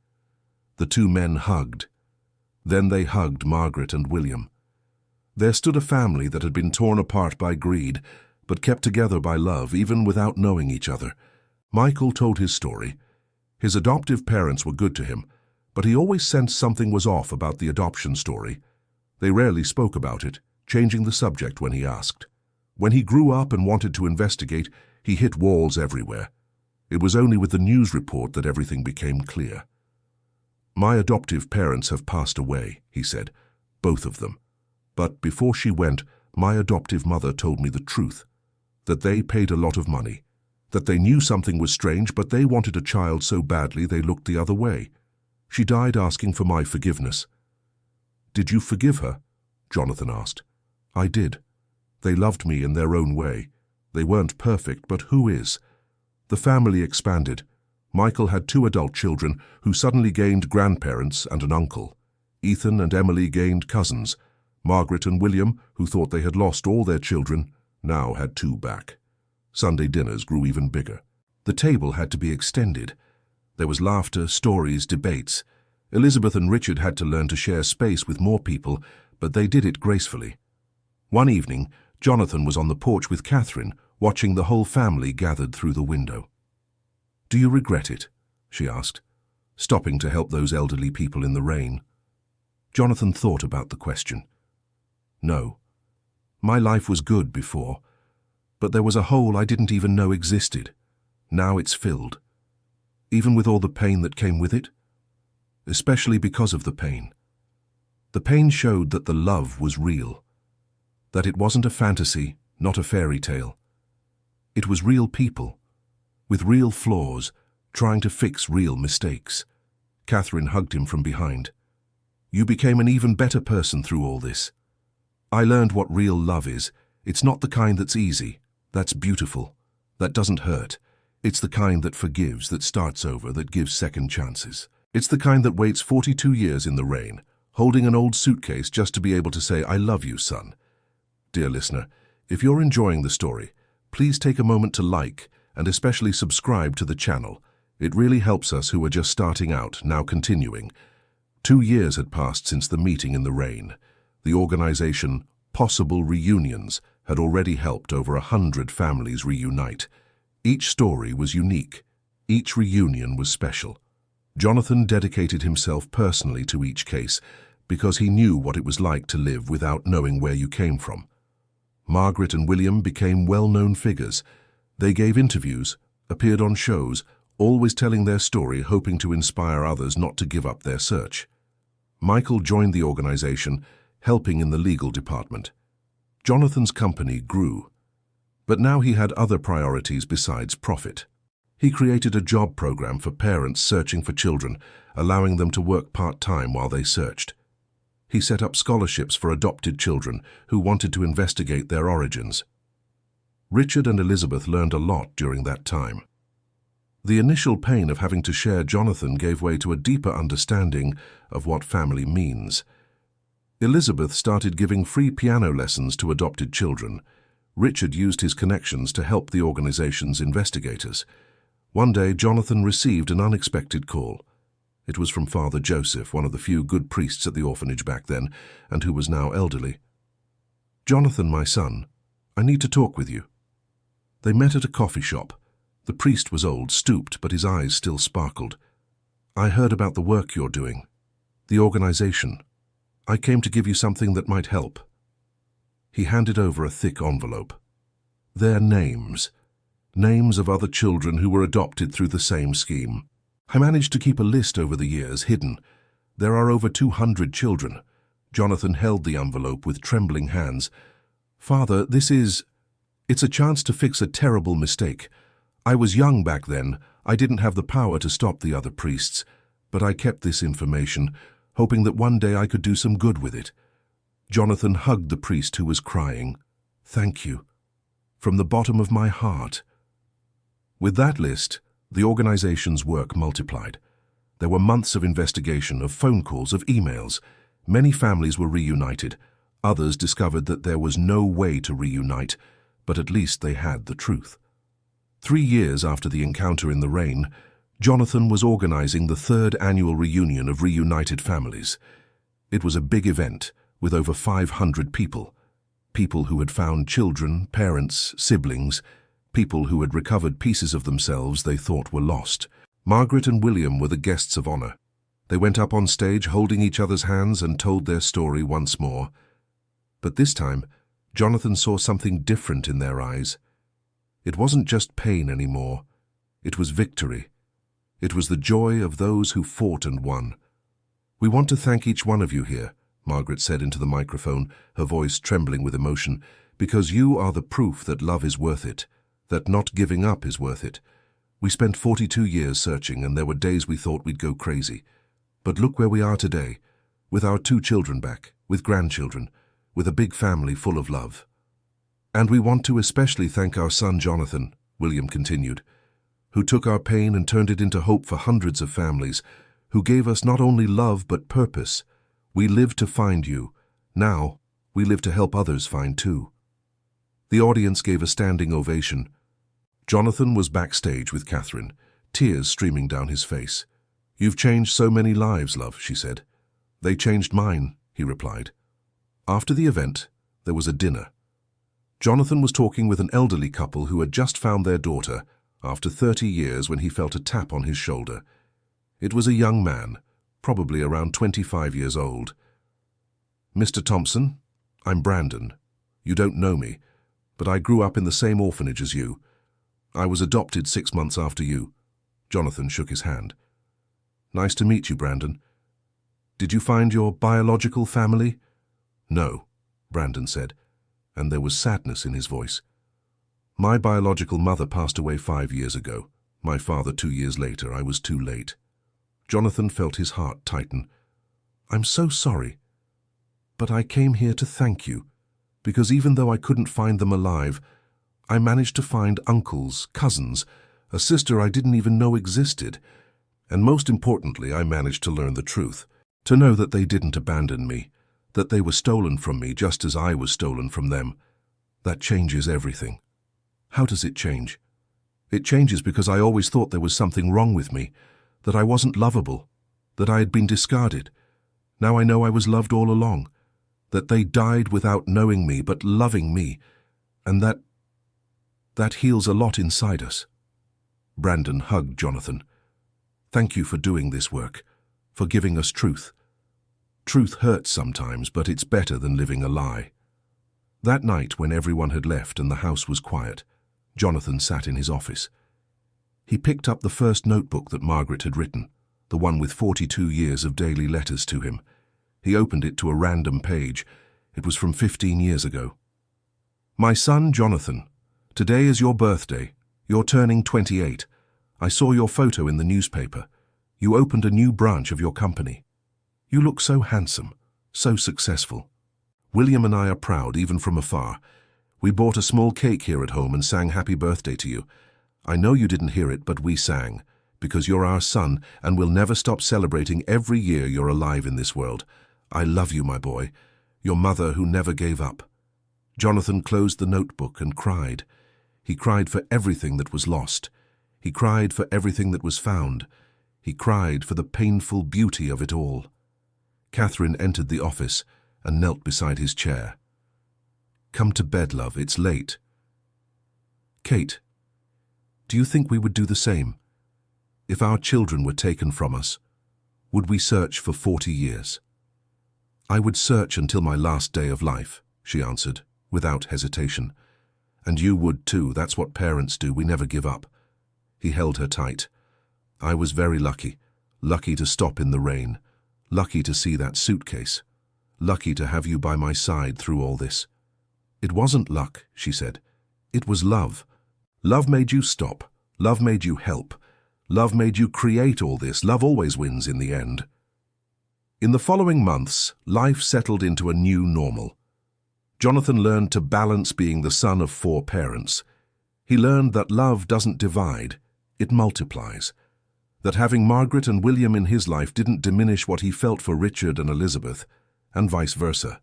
The two men hugged. Then they hugged Margaret and William. There stood a family that had been torn apart by greed, but kept together by love, even without knowing each other. Michael told his story. His adoptive parents were good to him, but he always sensed something was off about the adoption story. They rarely spoke about it, changing the subject when he asked. When he grew up and wanted to investigate, he hit walls everywhere. It was only with the news report that everything became clear. My adoptive parents have passed away, he said, both of them. But before she went, my adoptive mother told me the truth, that they paid a lot of money, that they knew something was strange, but they wanted a child so badly they looked the other way. She died asking for my forgiveness. Did you forgive her? Jonathan asked. I did. They loved me in their own way. They weren't perfect, but who is? The family expanded. Michael had 2 adult children who suddenly gained grandparents and an uncle. Ethan and Emily gained cousins. Margaret and William, who thought they had lost all their children, now had 2 back. Sunday dinners grew even bigger. The table had to be extended. There was laughter, stories, debates. Elizabeth and Richard had to learn to share space with more people, but they did it gracefully. One evening, Jonathan was on the porch with Catherine, watching the whole family gathered through the window. Do you regret it? She asked, stopping to help those elderly people in the rain. Jonathan thought about the question. No. My life was good before, but there was a hole I didn't even know existed. Now it's filled. Even with all the pain that came with it. Especially because of the pain. The pain showed that the love was real. That it wasn't a fantasy, not a fairy tale. It was real people, with real flaws, trying to fix real mistakes. Catherine hugged him from behind. You became an even better person through all this. I learned what real love is. It's not the kind that's easy, that's beautiful, that doesn't hurt. It's the kind that forgives, that starts over, that gives second chances. It's the kind that waits 42 years in the rain, holding an old suitcase just to be able to say, I love you, son. Dear listener, if you're enjoying the story, please take a moment to like and especially subscribe to the channel. It really helps us who are just starting out, now continuing. 2 years had passed since the meeting in the rain. The organization, Possible Reunions, had already helped over 100 families reunite. Each story was unique. Each reunion was special. Jonathan dedicated himself personally to each case because he knew what it was like to live without knowing where you came from. Margaret and William became well-known figures. They gave interviews, appeared on shows, always telling their story, hoping to inspire others not to give up their search. Michael joined the organization, helping in the legal department. Jonathan's company grew, but now he had other priorities besides profit. He created a job program for parents searching for children, allowing them to work part-time while they searched. He set up scholarships for adopted children who wanted to investigate their origins. Richard and Elizabeth learned a lot during that time. The initial pain of having to share Jonathan gave way to a deeper understanding of what family means. Elizabeth started giving free piano lessons to adopted children. Richard used his connections to help the organization's investigators. One day, Jonathan received an unexpected call. It was from Father Joseph, one of the few good priests at the orphanage back then, and who was now elderly. "Jonathan, my son, I need to talk with you." They met at a coffee shop. The priest was old, stooped, but his eyes still sparkled. "I heard about the work you're doing, the organization. I came to give you something that might help." He handed over a thick envelope. Their names. Names of other children who were adopted through the same scheme. I managed to keep a list over the years, hidden. There are over 200 children. Jonathan held the envelope with trembling hands. "Father, it's a chance to fix a terrible mistake. I was young back then. I didn't have the power to stop the other priests, but I kept this information, hoping that one day I could do some good with it." Jonathan hugged the priest who was crying. "Thank you. From the bottom of my heart." With that list, the organization's work multiplied. There were months of investigation, of phone calls, of emails. Many families were reunited. Others discovered that there was no way to reunite, but at least they had the truth. 3 years after the encounter in the rain, Jonathan was organizing the 3rd annual reunion of reunited families. It was a big event with over 500 people. People who had found children, parents, siblings, people who had recovered pieces of themselves they thought were lost. Margaret and William were the guests of honor. They went up on stage holding each other's hands and told their story once more. But this time, Jonathan saw something different in their eyes. It wasn't just pain anymore. It was victory. It was the joy of those who fought and won. "We want to thank each one of you here," Margaret said into the microphone, her voice trembling with emotion, "because you are the proof that love is worth it, that not giving up is worth it. We spent 42 years searching, and there were days we thought we'd go crazy. But look where we are today, with our 2 children back, with grandchildren, with a big family full of love. And we want to especially thank our son Jonathan," William continued, "who took our pain and turned it into hope for hundreds of families, who gave us not only love but purpose. We lived to find you. Now, we live to help others find too." The audience gave a standing ovation. Jonathan was backstage with Catherine, tears streaming down his face. "You've changed so many lives, love," she said. "They changed mine," he replied. After the event, there was a dinner. Jonathan was talking with an elderly couple who had just found their daughter after 30 years when he felt a tap on his shoulder. It was a young man, probably around 25 years old. "Mr. Thompson, I'm Brandon. You don't know me, but I grew up in the same orphanage as you. I was adopted 6 months after you." Jonathan shook his hand. "Nice to meet you, Brandon. Did you find your biological family?" "No," Brandon said, and there was sadness in his voice. "My biological mother passed away 5 years ago. My father 2 years later. I was too late." Jonathan felt his heart tighten. "I'm so sorry. But I came here to thank you, because even though I couldn't find them alive, I managed to find uncles, cousins, a sister I didn't even know existed. And most importantly, I managed to learn the truth, to know that they didn't abandon me, that they were stolen from me just as I was stolen from them. That changes everything." "How does it change?" "It changes because I always thought there was something wrong with me, that I wasn't lovable, that I had been discarded. Now I know I was loved all along, that they died without knowing me but loving me, and that heals a lot inside us." Brandon hugged Jonathan. "Thank you for doing this work, for giving us truth. Truth hurts sometimes, but it's better than living a lie." That night, when everyone had left and the house was quiet, Jonathan sat in his office. He picked up the first notebook that Margaret had written, the one with 42 years of daily letters to him. He opened it to a random page. It was from 15 years ago. "My son Jonathan, today is your birthday. You're turning 28. I saw your photo in the newspaper. You opened a new branch of your company. You look so handsome, so successful. William and I are proud, even from afar. We bought a small cake here at home and sang happy birthday to you. I know you didn't hear it, but we sang, because you're our son and we'll never stop celebrating every year you're alive in this world. I love you, my boy, your mother who never gave up." Jonathan closed the notebook and cried. He cried for everything that was lost. He cried for everything that was found. He cried for the painful beauty of it all. Catherine entered the office and knelt beside his chair. Come to bed, love, it's late. Kate, do you think we would do the same? If our children were taken from us, would we search for 40 years? I would search until my last day of life, she answered, without hesitation. And you would too, that's what parents do, we never give up. He held her tight. I was very lucky to stop in the rain, lucky to see that suitcase, lucky to have you by my side through all this. It wasn't luck, she said. It was love. Love made you stop. Love made you help. Love made you create all this. Love always wins in the end. In the following months, life settled into a new normal. Jonathan learned to balance being the son of 4 parents. He learned that love doesn't divide, it multiplies. That having Margaret and William in his life didn't diminish what he felt for Richard and Elizabeth, and vice versa.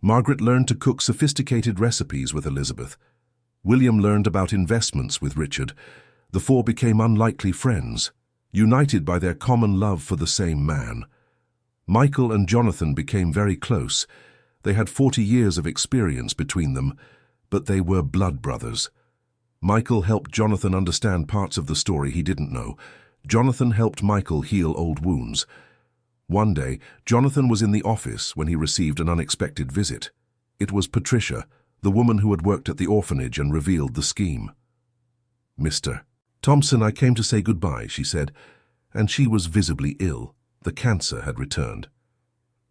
Margaret learned to cook sophisticated recipes with Elizabeth. William learned about investments with Richard. The 4 became unlikely friends, united by their common love for the same man. Michael and Jonathan became very close. They had 40 years of experience between them, but they were blood brothers. Michael helped Jonathan understand parts of the story he didn't know. Jonathan helped Michael heal old wounds. One day, Jonathan was in the office when he received an unexpected visit. It was Patricia, the woman who had worked at the orphanage and revealed the scheme. Mr. Thompson, I came to say goodbye, she said, and she was visibly ill. The cancer had returned.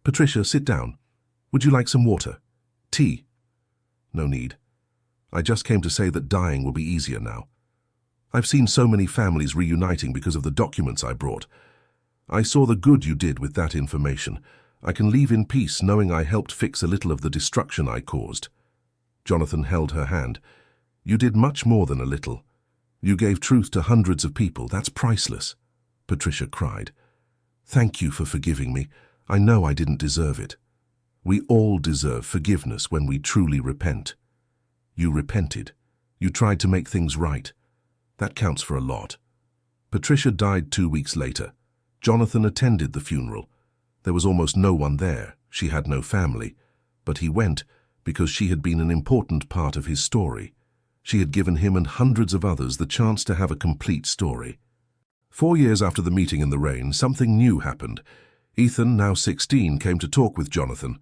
Patricia, sit down. Would you like some water? Tea? No need. I just came to say that dying will be easier now. I've seen so many families reuniting because of the documents I brought. I saw the good you did with that information. I can leave in peace knowing I helped fix a little of the destruction I caused. Jonathan held her hand. You did much more than a little. You gave truth to hundreds of people. That's priceless. Patricia cried. Thank you for forgiving me. I know I didn't deserve it. We all deserve forgiveness when we truly repent. You repented. You tried to make things right. That counts for a lot. Patricia died 2 weeks later. Jonathan attended the funeral. There was almost no one there. She had no family. But he went because she had been an important part of his story. She had given him and hundreds of others the chance to have a complete story. 4 years after the meeting in the rain, something new happened. Ethan, now 16, came to talk with Jonathan.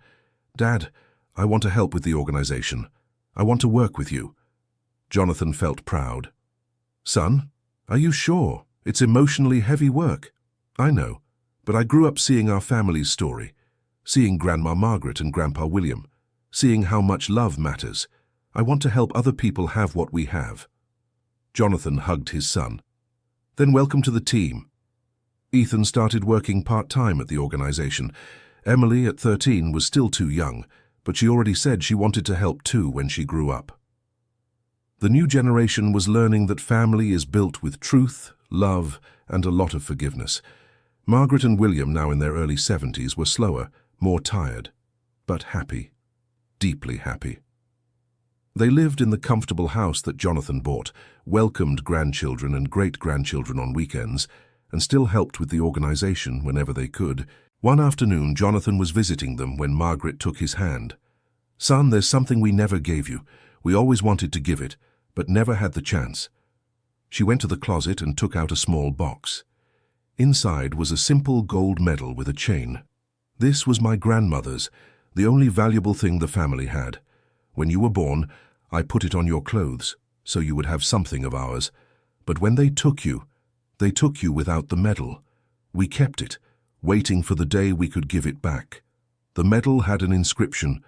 Dad, I want to help with the organization. I want to work with you. Jonathan felt proud. Son, are you sure? It's emotionally heavy work. I know, but I grew up seeing our family's story, seeing Grandma Margaret and Grandpa William, seeing how much love matters. I want to help other people have what we have. Jonathan hugged his son. Then welcome to the team. Ethan started working part-time at the organization. Emily, at 13, was still too young, but she already said she wanted to help too when she grew up. The new generation was learning that family is built with truth, love, and a lot of forgiveness. Margaret and William, now in their early 70s, were slower, more tired, but happy, deeply happy. They lived in the comfortable house that Jonathan bought, welcomed grandchildren and great-grandchildren on weekends, and still helped with the organization whenever they could. One afternoon, Jonathan was visiting them when Margaret took his hand. Son, there's something we never gave you. We always wanted to give it, but never had the chance. She went to the closet and took out a small box. Inside was a simple gold medal with a chain. This was my grandmother's, the only valuable thing the family had. When you were born, I put it on your clothes, so you would have something of ours. But when they took you without the medal. We kept it, waiting for the day we could give it back. The medal had an inscription,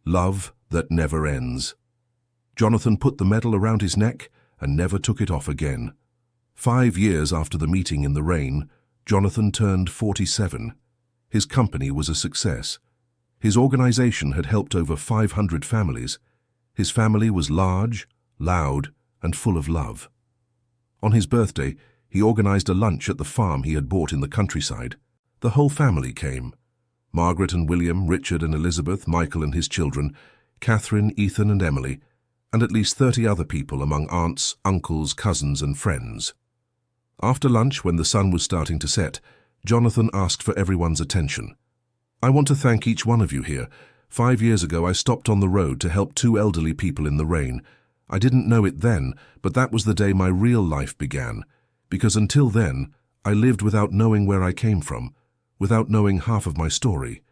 "Love that never ends." Jonathan put the medal around his neck and never took it off again. 5 years after the meeting in the rain, Jonathan turned 47. His company was a success. His organization had helped over 500 families. His family was large, loud, and full of love. On his birthday, he organized a lunch at the farm he had bought in the countryside. The whole family came. Margaret and William, Richard and Elizabeth, Michael and his children, Catherine, Ethan and Emily, and at least 30 other people among aunts, uncles, cousins and friends. After lunch, when the sun was starting to set, Jonathan asked for everyone's attention. I want to thank each one of you here 5 years ago, I stopped on the road to help 2 elderly people in the rain. I didn't know it then, but that was the day my real life began. Because until then, I lived without knowing where I came from, without knowing half of my story.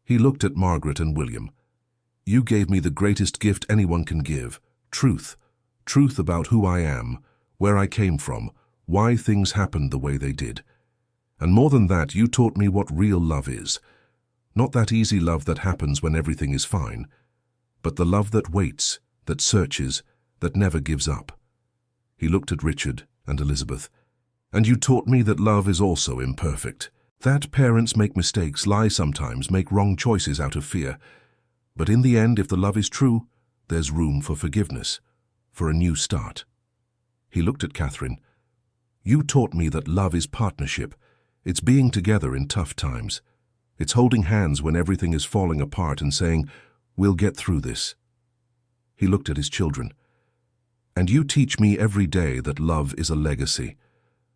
He looked at Margaret and William. You gave me the greatest gift anyone can give, truth. Truth about who I am, where I came from, why things happened the way they did. And more than that, you taught me what real love is. Not that easy love that happens when everything is fine, but the love that waits, that searches, that never gives up. He looked at Richard and Elizabeth. And you taught me that love is also imperfect. That parents make mistakes, lie sometimes, make wrong choices out of fear. But in the end, if the love is true, there's room for forgiveness, for a new start. He looked at Catherine. You taught me that love is partnership. It's being together in tough times. It's holding hands when everything is falling apart and saying, we'll get through this. He looked at his children. And you teach me every day that love is a legacy,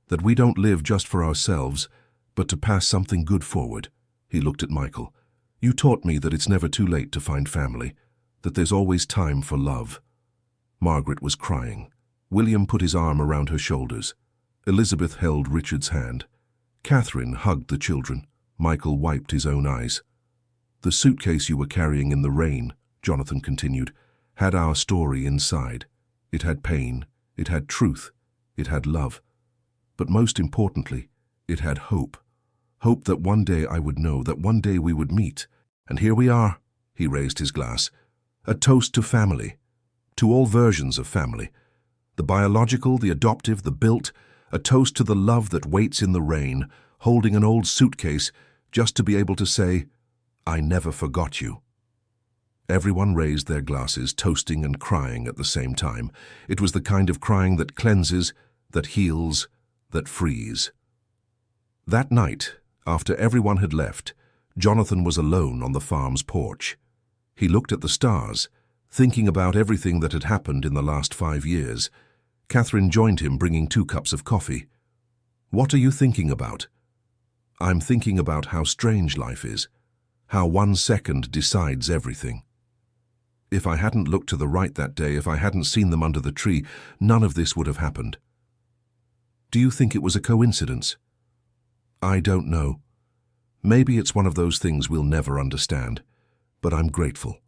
that we don't live just for ourselves, but to pass something good forward. He looked at Michael. You taught me that it's never too late to find family, that there's always time for love. Margaret was crying. William put his arm around her shoulders. Elizabeth held Richard's hand. Catherine hugged the children. Michael wiped his own eyes. The suitcase you were carrying in the rain, Jonathan continued, had our story inside. It had pain, it had truth, it had love. But most importantly, it had hope. Hope that one day I would know, that one day we would meet. And here we are, he raised his glass. A toast to family, to all versions of family. The biological, the adoptive, the built, a toast to the love that waits in the rain, holding an old suitcase, just to be able to say, I never forgot you. Everyone raised their glasses, toasting and crying at the same time. It was the kind of crying that cleanses, that heals, that frees. That night, after everyone had left, Jonathan was alone on the farm's porch. He looked at the stars, thinking about everything that had happened in the last 5 years. Catherine joined him, bringing 2 cups of coffee. What are you thinking about? I'm thinking about how strange life is, how 1 second decides everything. If I hadn't looked to the right that day, if I hadn't seen them under the tree, none of this would have happened. Do you think it was a coincidence? I don't know. Maybe it's one of those things we'll never understand. But I'm grateful.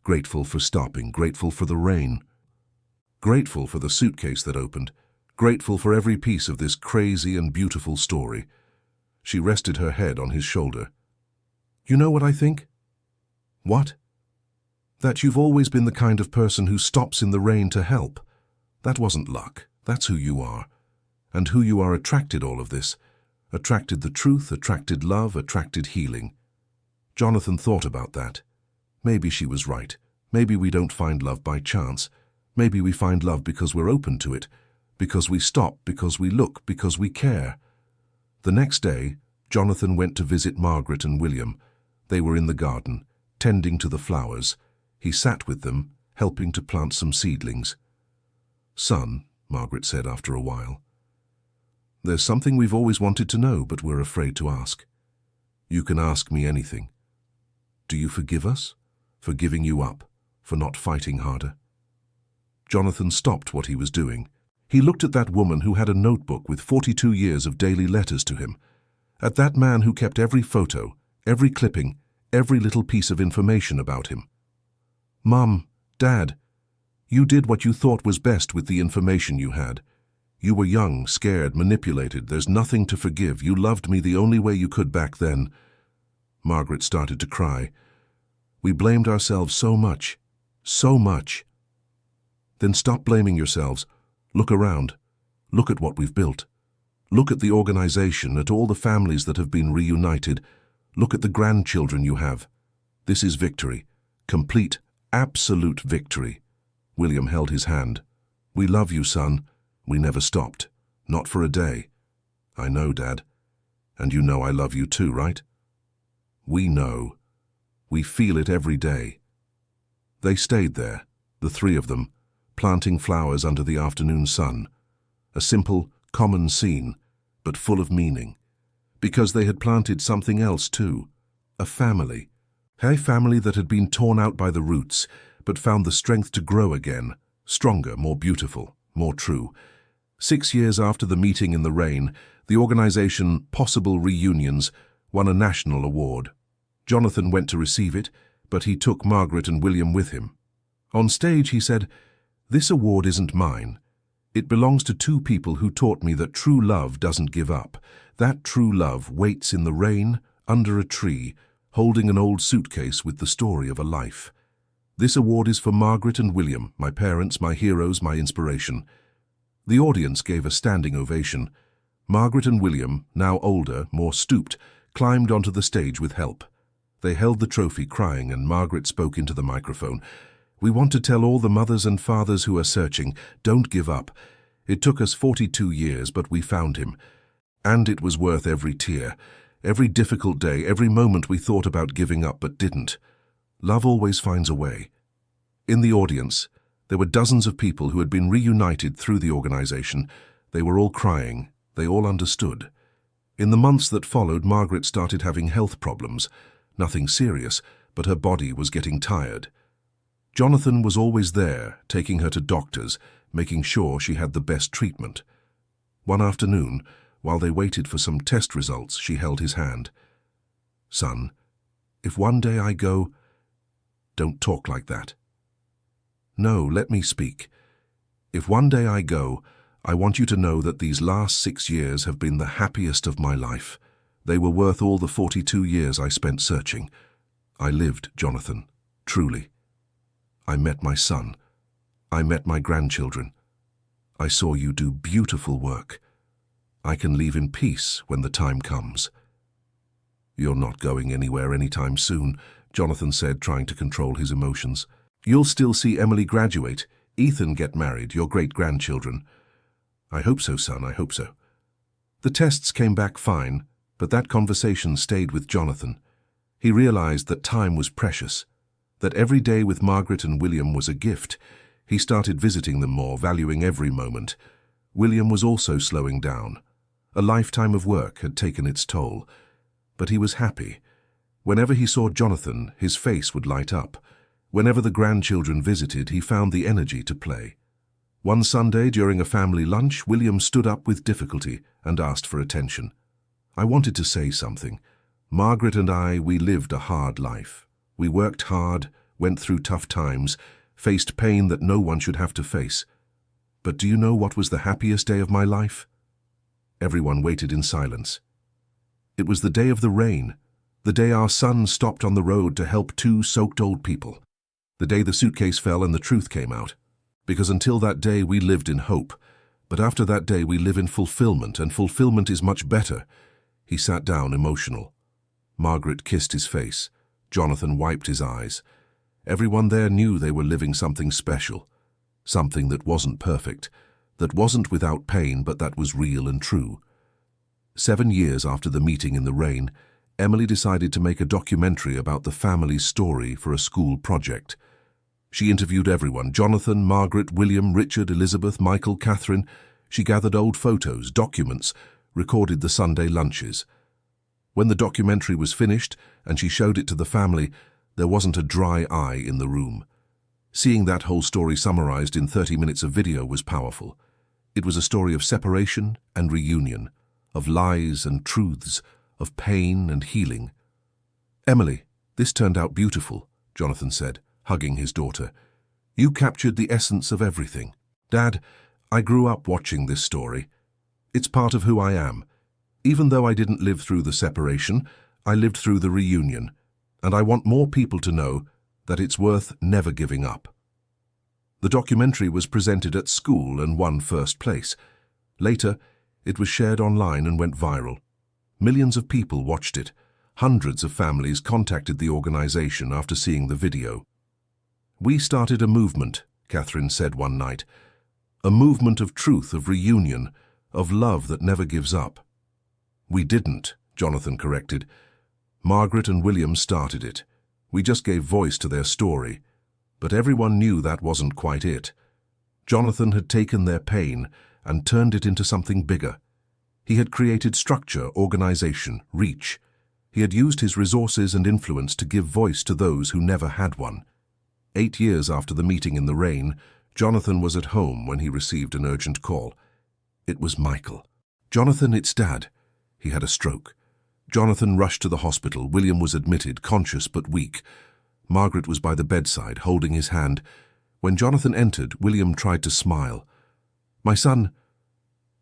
Grateful for stopping, grateful for the rain. Grateful for the suitcase that opened. Grateful for every piece of this crazy and beautiful story. She rested her head on his shoulder. You know what I think? What? That you've always been the kind of person who stops in the rain to help. That wasn't luck. That's who you are. And who you are attracted all of this. Attracted the truth, attracted love, attracted healing. Jonathan thought about that. Maybe she was right. Maybe we don't find love by chance. Maybe we find love because we're open to it, because we stop, because we look, because we care. The next day, Jonathan went to visit Margaret and William. They were in the garden, tending to the flowers. He sat with them, helping to plant some seedlings. Son, Margaret said after a while, there's something we've always wanted to know, but we're afraid to ask. You can ask me anything. Do you forgive us? For giving you up? For not fighting harder? Jonathan stopped what he was doing. He looked at that woman who had a notebook with 42 years of daily letters to him. At that man who kept every photo, every clipping, every little piece of information about him. Mum, Dad, you did what you thought was best with the information you had. You were young, scared, manipulated. There's nothing to forgive. You loved me the only way you could back then. Margaret started to cry. We blamed ourselves so much. So much. Then stop blaming yourselves. Look around. Look at what we've built. Look at the organization, at all the families that have been reunited. Look at the grandchildren you have. This is victory. Complete, absolute victory. William held his hand. We love you, son. We never stopped. Not for a day. I know, Dad. And you know I love you too, right? We know. We feel it every day. They stayed there, the 3 of them, planting flowers under the afternoon sun. A simple, common scene, but full of meaning. Because they had planted something else too. A family. A family that had been torn out by the roots, but found the strength to grow again, stronger, more beautiful, more true. 6 years after the meeting in the rain, the organization Possible Reunions won a national award. Jonathan went to receive it, but he took Margaret and William with him. On stage, he said, "This award isn't mine. It belongs to two people who taught me that true love doesn't give up. That true love waits in the rain, under a tree, holding an old suitcase with the story of a life. This award is for Margaret and William, my parents, my heroes, my inspiration." The audience gave a standing ovation. Margaret and William, now older, more stooped, climbed onto the stage with help. They held the trophy crying, and Margaret spoke into the microphone. "We want to tell all the mothers and fathers who are searching, don't give up. It took us 42 years, but we found him. And it was worth every tear, every difficult day, every moment we thought about giving up but didn't. Love always finds a way." In the audience, there were dozens of people who had been reunited through the organization. They were all crying. They all understood. In the months that followed, Margaret started having health problems. Nothing serious, but her body was getting tired. Jonathan was always there, taking her to doctors, making sure she had the best treatment. One afternoon, while they waited for some test results, she held his hand. "Son, if one day I go..." "Don't talk like that." "No, let me speak. If one day I go, I want you to know that these last 6 years have been the happiest of my life. They were worth all the 42 years I spent searching. I lived, Jonathan, truly. I met my son. I met my grandchildren. I saw you do beautiful work. I can leave in peace when the time comes." "You're not going anywhere anytime soon," Jonathan said, trying to control his emotions. "You'll still see Emily graduate, Ethan get married, your great-grandchildren." "I hope so, son, I hope so." The tests came back fine, but that conversation stayed with Jonathan. He realized that time was precious, that every day with Margaret and William was a gift. He started visiting them more, valuing every moment. William was also slowing down. A lifetime of work had taken its toll, but he was happy. Whenever he saw Jonathan, his face would light up. Whenever the grandchildren visited, he found the energy to play. One Sunday, during a family lunch, William stood up with difficulty and asked for attention. "I wanted to say something. Margaret and I, we lived a hard life. We worked hard, went through tough times, faced pain that no one should have to face. But do you know what was the happiest day of my life?" Everyone waited in silence. "It was the day of the rain, the day our son stopped on the road to help 2 soaked old people, the day the suitcase fell and the truth came out. Because until that day we lived in hope, but after that day we live in fulfillment, and fulfillment is much better." He sat down, emotional. Margaret kissed his face. Jonathan wiped his eyes. Everyone there knew they were living something special, something that wasn't perfect, that wasn't without pain, but that was real and true. 7 years after the meeting in the rain, Emily decided to make a documentary about the family's story for a school project. She interviewed everyone: Jonathan, Margaret, William, Richard, Elizabeth, Michael, Catherine. She gathered old photos, documents, recorded the Sunday lunches. When the documentary was finished and she showed it to the family, there wasn't a dry eye in the room. Seeing that whole story summarized in 30 minutes of video was powerful. It was a story of separation and reunion, of lies and truths, of pain and healing. "Emily, this turned out beautiful," Jonathan said, hugging his daughter. "You captured the essence of everything. Dad, I grew up watching this story. It's part of who I am. Even though I didn't live through the separation, I lived through the reunion, and I want more people to know that it's worth never giving up." The documentary was presented at school and won first place. Later, it was shared online and went viral. Millions of people watched it. Hundreds of families contacted the organization after seeing the video. "We started a movement," Catherine said one night. "A movement of truth, of reunion, of love that never gives up." "We didn't," Jonathan corrected. "Margaret and William started it. We just gave voice to their story. But everyone knew that wasn't quite it. Jonathan had taken their pain and turned it into something bigger. He had created structure, organization, reach. He had used his resources and influence to give voice to those who never had one. 8 years after the meeting in the rain, Jonathan was at home when he received an urgent call. It was Michael. "Jonathan, it's Dad." He had a stroke. Jonathan rushed to the hospital. William was admitted, conscious but weak. Margaret was by the bedside, holding his hand. When Jonathan entered, William tried to smile. "My son."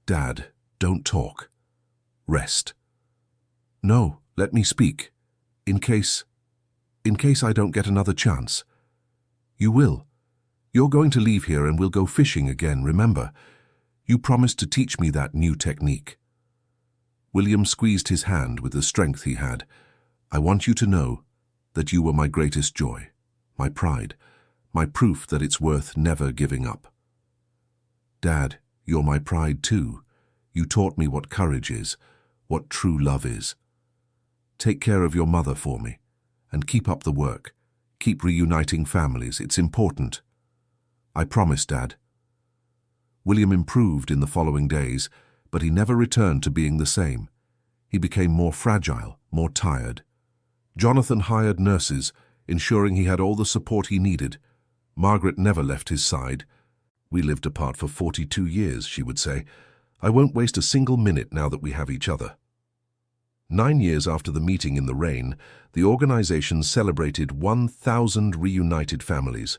"Dad, don't talk. Rest." "No, let me speak. In case I don't get another chance." "You will. You're going to leave here and we'll go fishing again, remember? You promised to teach me that new technique." William squeezed his hand with the strength he had. "I want you to know that you were my greatest joy, my pride, my proof that it's worth never giving up." "Dad, you're my pride too. You taught me what courage is, what true love is. Take care of your mother for me, and keep up the work. Keep reuniting families. It's important." "I promise, Dad." William improved in the following days, but he never returned to being the same. He became more fragile, more tired. Jonathan hired nurses, ensuring he had all the support he needed. Margaret never left his side. "We lived apart for 42 years, she would say. I won't waste a single minute now that we have each other." 9 years after the meeting in the rain, the organization celebrated 1,000 reunited families.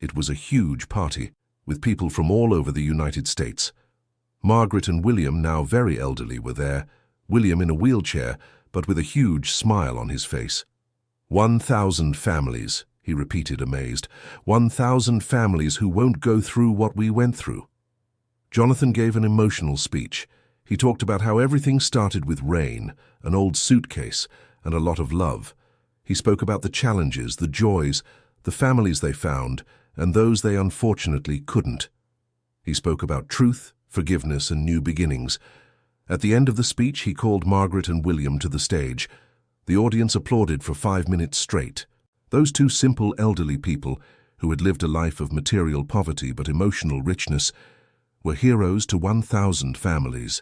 It was a huge party, with people from all over the United States. Margaret and William, now very elderly, were there, William in a wheelchair, but with a huge smile on his face. 1,000 families, he repeated, amazed. 1,000 families who won't go through what we went through. Jonathan gave an emotional speech. He talked about how everything started with rain, an old suitcase, and a lot of love. He spoke about the challenges, the joys, the families they found, and those they unfortunately couldn't. He spoke about truth, forgiveness, and new beginnings. At the end of the speech, he called Margaret and William to the stage. The audience applauded for 5 minutes straight. Those two simple elderly people, who had lived a life of material poverty but emotional richness, were heroes to 1,000 families.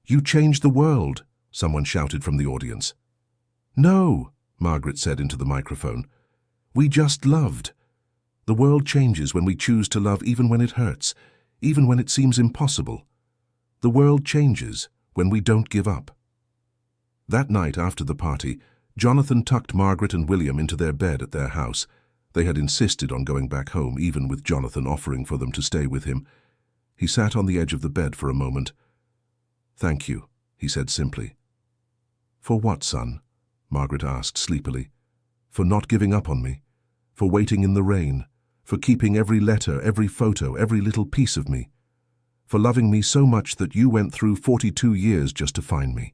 "You changed the world," someone shouted from the audience. "No," Margaret said into the microphone. "We just loved. The world changes when we choose to love, even when it hurts, even when it seems impossible. The world changes when we don't give up." That night after the party, Jonathan tucked Margaret and William into their bed at their house. They had insisted on going back home, even with Jonathan offering for them to stay with him. He sat on the edge of the bed for a moment. "Thank you," he said simply. "For what, son?" Margaret asked sleepily. "For not giving up on me, for waiting in the rain, for keeping every letter, every photo, every little piece of me, for loving me so much that you went through 42 years just to find me."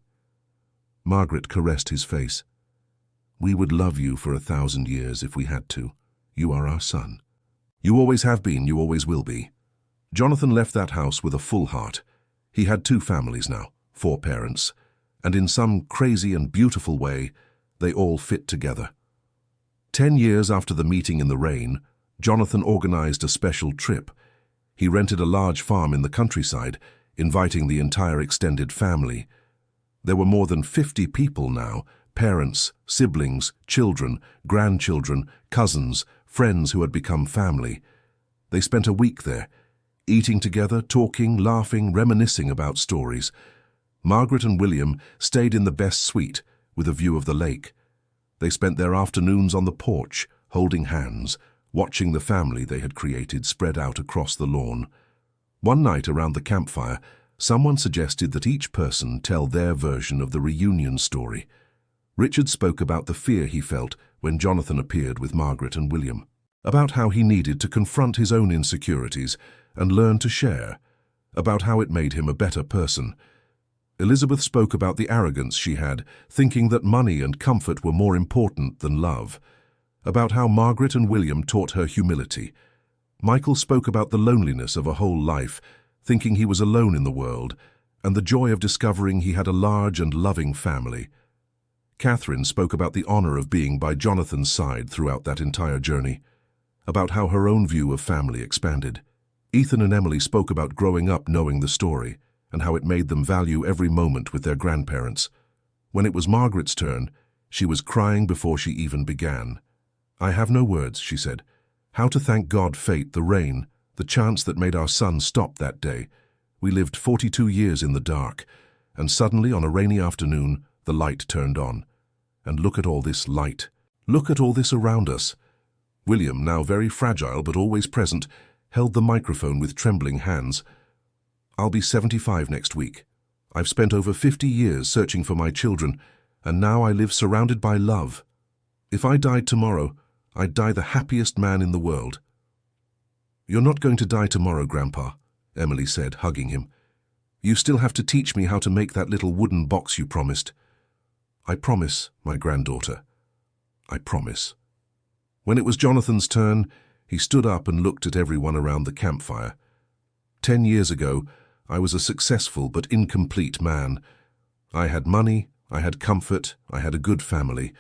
Margaret caressed his face. "We would love you for 1,000 years if we had to. You are our son. You always have been, you always will be." Jonathan left that house with a full heart. He had 2 families now, 4 parents, and in some crazy and beautiful way, they all fit together. 10 years after the meeting in the rain, Jonathan organized a special trip. He rented a large farm in the countryside, inviting the entire extended family. There were more than 50 people now, parents, siblings, children, grandchildren, cousins, friends who had become family. They spent a week there, eating together, talking, laughing, reminiscing about stories. Margaret and William stayed in the best suite, with a view of the lake. They spent their afternoons on the porch, holding hands, watching the family they had created spread out across the lawn. One night around the campfire, someone suggested that each person tell their version of the reunion story. Richard spoke about the fear he felt when Jonathan appeared with Margaret and William, about how he needed to confront his own insecurities and learn to share, about how it made him a better person. Elizabeth spoke about the arrogance she had, thinking that money and comfort were more important than love, about how Margaret and William taught her humility. Michael spoke about the loneliness of a whole life, thinking he was alone in the world, and the joy of discovering he had a large and loving family. Catherine spoke about the honor of being by Jonathan's side throughout that entire journey, about how her own view of family expanded. Ethan and Emily spoke about growing up knowing the story, and how it made them value every moment with their grandparents. When it was Margaret's turn, she was crying before she even began. "I have no words," she said. "How to thank God, fate, the rain, the chance that made our sun stop that day. We lived 42 years in the dark, and suddenly on a rainy afternoon, the light turned on. And look at all this light. Look at all this around us." William, now very fragile but always present, held the microphone with trembling hands. "I'll be 75 next week. I've spent over 50 years searching for my children, and now I live surrounded by love. If I died tomorrow, I'd die the happiest man in the world." "You're not going to die tomorrow, Grandpa," Emily said, hugging him. "You still have to teach me how to make that little wooden box you promised." "I promise, my granddaughter. I promise." When it was Jonathan's turn, he stood up and looked at everyone around the campfire. 10 years ago, I was a successful but incomplete man. I had money, I had comfort, I had a good family.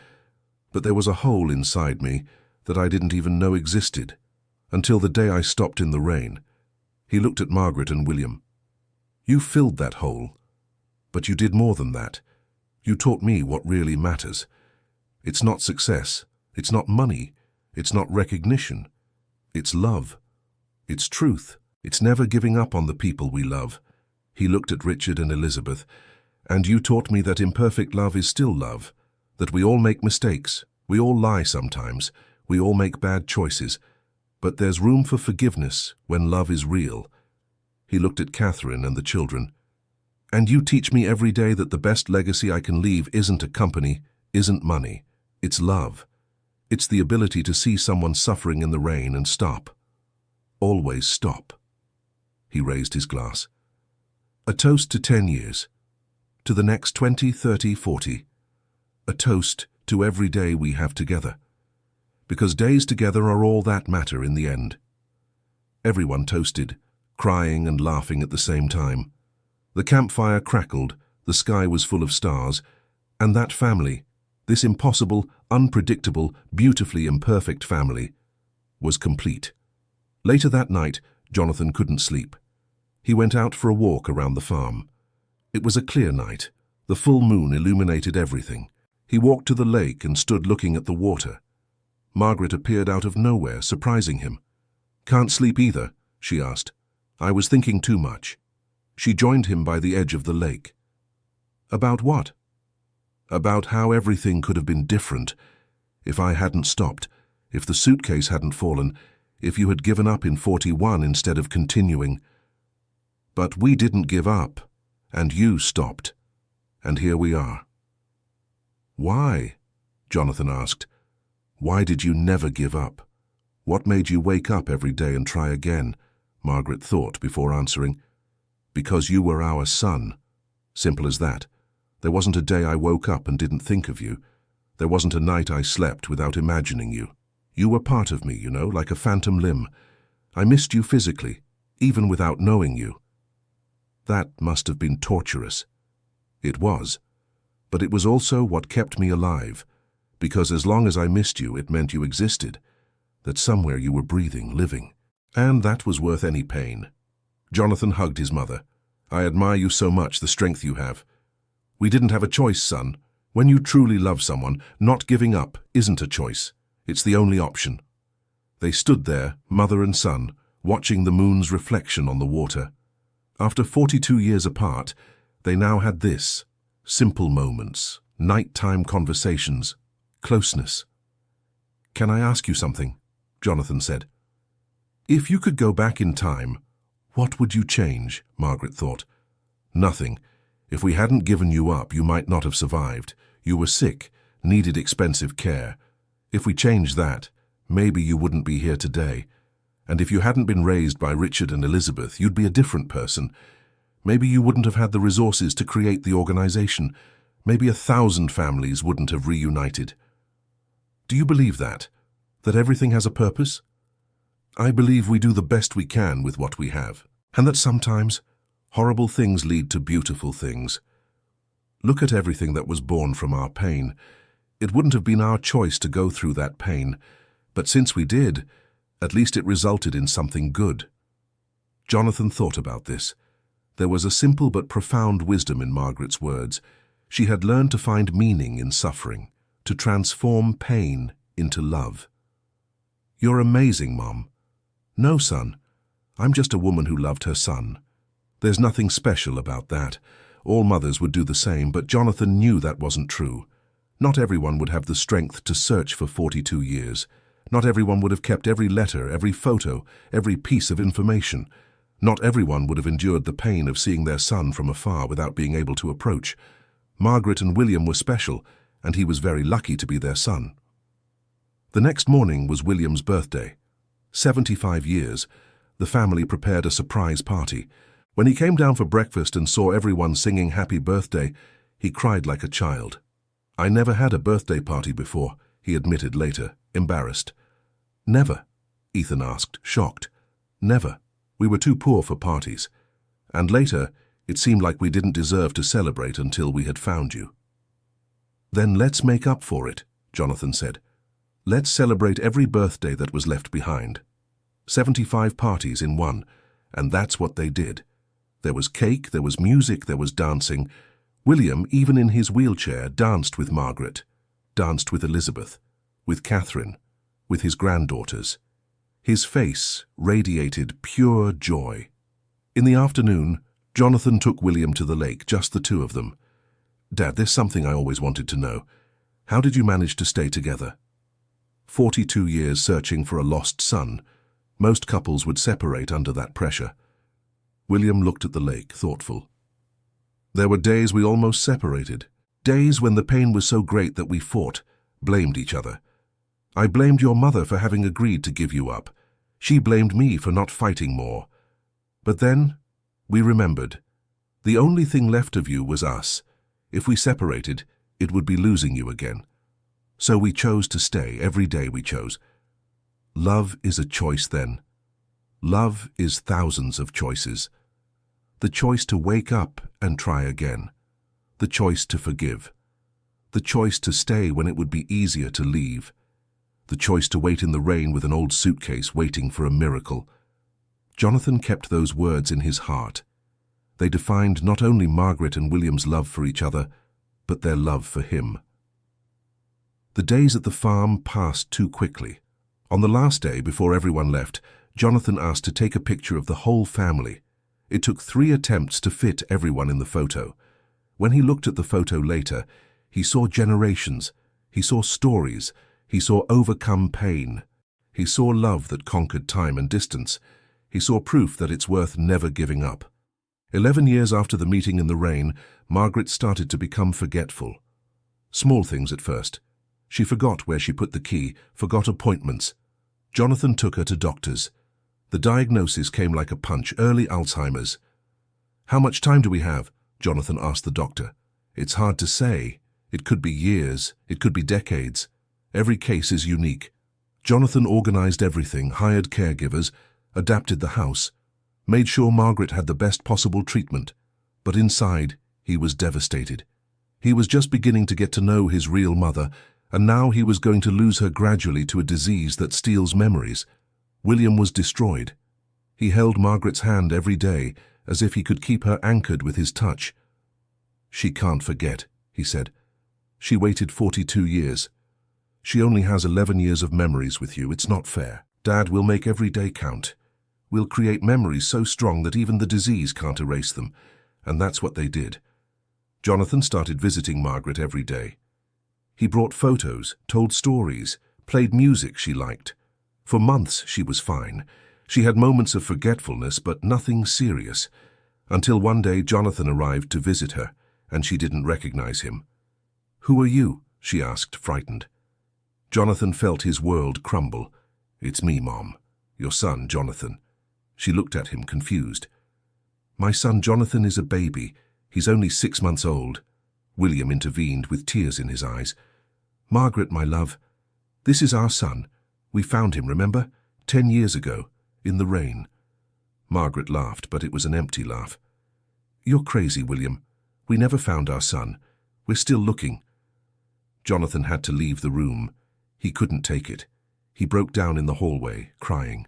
But there was a hole inside me that I didn't even know existed, until the day I stopped in the rain. He looked at Margaret and William. "You filled that hole. But you did more than that. You taught me what really matters. It's not success. It's not money. It's not recognition. It's love. It's truth. It's never giving up on the people we love." He looked at Richard and Elizabeth. "And you taught me that imperfect love is still love, that we all make mistakes, we all lie sometimes, we all make bad choices, but there's room for forgiveness when love is real." He looked at Catherine and the children. "And you teach me every day that the best legacy I can leave isn't a company, isn't money. It's love. It's the ability to see someone suffering in the rain and stop. Always stop." He raised his glass. "A toast to 10 years. To the next 20, 30, 40. A toast to every day we have together. Because days together are all that matter in the end." Everyone toasted, crying and laughing at the same time. The campfire crackled, the sky was full of stars, and that family, this impossible, unpredictable, beautifully imperfect family, was complete. Later that night, Jonathan couldn't sleep. He went out for a walk around the farm. It was a clear night. The full moon illuminated everything. He walked to the lake and stood looking at the water. Margaret appeared out of nowhere, surprising him. "Can't sleep either?" she asked. "I was thinking too much." She joined him by the edge of the lake. "About what?" "About how everything could have been different. If I hadn't stopped, if the suitcase hadn't fallen, if you had given up in 41 instead of continuing. But we didn't give up, and you stopped. And here we are." "Why?" Jonathan asked. "Why did you never give up? What made you wake up every day and try again?" Margaret thought before answering. "Because you were our son. Simple as that. There wasn't a day I woke up and didn't think of you. There wasn't a night I slept without imagining you. You were part of me, you know, like a phantom limb. I missed you physically, even without knowing you." That must have been torturous. It was. But it was also what kept me alive, because as long as I missed you, it meant you existed, that somewhere you were breathing, living. And that was worth any pain. Jonathan hugged his mother. "I admire you so much, the strength you have. We didn't have a choice, son. When you truly love someone, not giving up isn't a choice. It's the only option." They stood there, mother and son, watching the moon's reflection on the water. After 42 years apart, they now had this: simple moments, nighttime conversations, closeness. "Can I ask you something?" Jonathan said. "If you could go back in time, what would you change?" Margaret thought. "Nothing. If we hadn't given you up, you might not have survived. You were sick, needed expensive care. If we changed that, maybe you wouldn't be here today. And if you hadn't been raised by Richard and Elizabeth, you'd be a different person. Maybe you wouldn't have had the resources to create the organization. Maybe 1,000 families wouldn't have reunited. Do you believe that? That everything has a purpose? I believe we do the best we can with what we have, and that sometimes horrible things lead to beautiful things. Look at everything that was born from our pain. It wouldn't have been our choice to go through that pain, but since we did, at least it resulted in something good." Jonathan thought about this. There was a simple but profound wisdom in Margaret's words. She had learned to find meaning in suffering, to transform pain into love. "You're amazing, Mom." "No, son. I'm just a woman who loved her son. There's nothing special about that. All mothers would do the same, but Jonathan knew that wasn't true. Not everyone would have the strength to search for 42 years. Not everyone would have kept every letter, every photo, every piece of information. Not everyone would have endured the pain of seeing their son from afar without being able to approach. Margaret and William were special, and he was very lucky to be their son. The next morning was William's birthday. 75 years. The family prepared a surprise party. When he came down for breakfast and saw everyone singing happy birthday, he cried like a child. "I never had a birthday party before," he admitted later, embarrassed. "Never?" Ethan asked, shocked. "Never. We were too poor for parties. And later, it seemed like we didn't deserve to celebrate until we had found you." "Then let's make up for it," Jonathan said. "Let's celebrate every birthday that was left behind." 75 parties in one, and that's what they did. There was cake, there was music, there was dancing. William, even in his wheelchair, danced with Margaret, danced with Elizabeth, with Catherine, with his granddaughters. His face radiated pure joy. In the afternoon, Jonathan took William to the lake, just the two of them. "Dad, there's something I always wanted to know. How did you manage to stay together?" 42 years searching for a lost son. Most couples would separate under that pressure. William looked at the lake, thoughtful. "There were days we almost separated. Days when the pain was so great that we fought, blamed each other. I blamed your mother for having agreed to give you up. She blamed me for not fighting more. But then, we remembered. The only thing left of you was us. If we separated, it would be losing you again. So we chose to stay. Every day we chose. Love is a choice then. Love is thousands of choices. The choice to wake up and try again. The choice to forgive. The choice to stay when it would be easier to leave. The choice to wait in the rain with an old suitcase waiting for a miracle. Jonathan kept those words in his heart. They defined not only Margaret and William's love for each other, but their love for him. The days at the farm passed too quickly. On the last day, before everyone left, Jonathan asked to take a picture of the whole family. It took 3 attempts to fit everyone in the photo. When he looked at the photo later, he saw generations, he saw stories, he saw overcome pain. He saw love that conquered time and distance. He saw proof that it's worth never giving up. 11 years after the meeting in the rain, Margaret started to become forgetful. Small things at first. She forgot where she put the key, forgot appointments. Jonathan took her to doctors. The diagnosis came like a punch, early Alzheimer's. "How much time do we have?" Jonathan asked the doctor. "It's hard to say. It could be years, it could be decades. Every case is unique." Jonathan organized everything, hired caregivers, adapted the house, made sure Margaret had the best possible treatment. But inside, he was devastated. He was just beginning to get to know his real mother, and now he was going to lose her gradually to a disease that steals memories. William was destroyed. He held Margaret's hand every day, as if he could keep her anchored with his touch. "She can't forget," he said. "She waited 42 years. She only has 11 years of memories with you. It's not fair. Dad, we'll make every day count. We'll create memories so strong that even the disease can't erase them." And that's what they did. Jonathan started visiting Margaret every day. He brought photos, told stories, played music she liked. For months she was fine. She had moments of forgetfulness, but nothing serious. Until one day Jonathan arrived to visit her, and she didn't recognize him. "Who are you?" she asked, frightened. Jonathan felt his world crumble. "It's me, Mom. Your son, Jonathan." She looked at him, confused. "My son Jonathan is a baby. He's only 6 months old." William intervened with tears in his eyes. "Margaret, my love, this is our son. We found him, remember? 10 years ago, in the rain." Margaret laughed, but it was an empty laugh. "You're crazy, William. We never found our son. We're still looking." Jonathan had to leave the room. He couldn't take it. He broke down in the hallway, crying.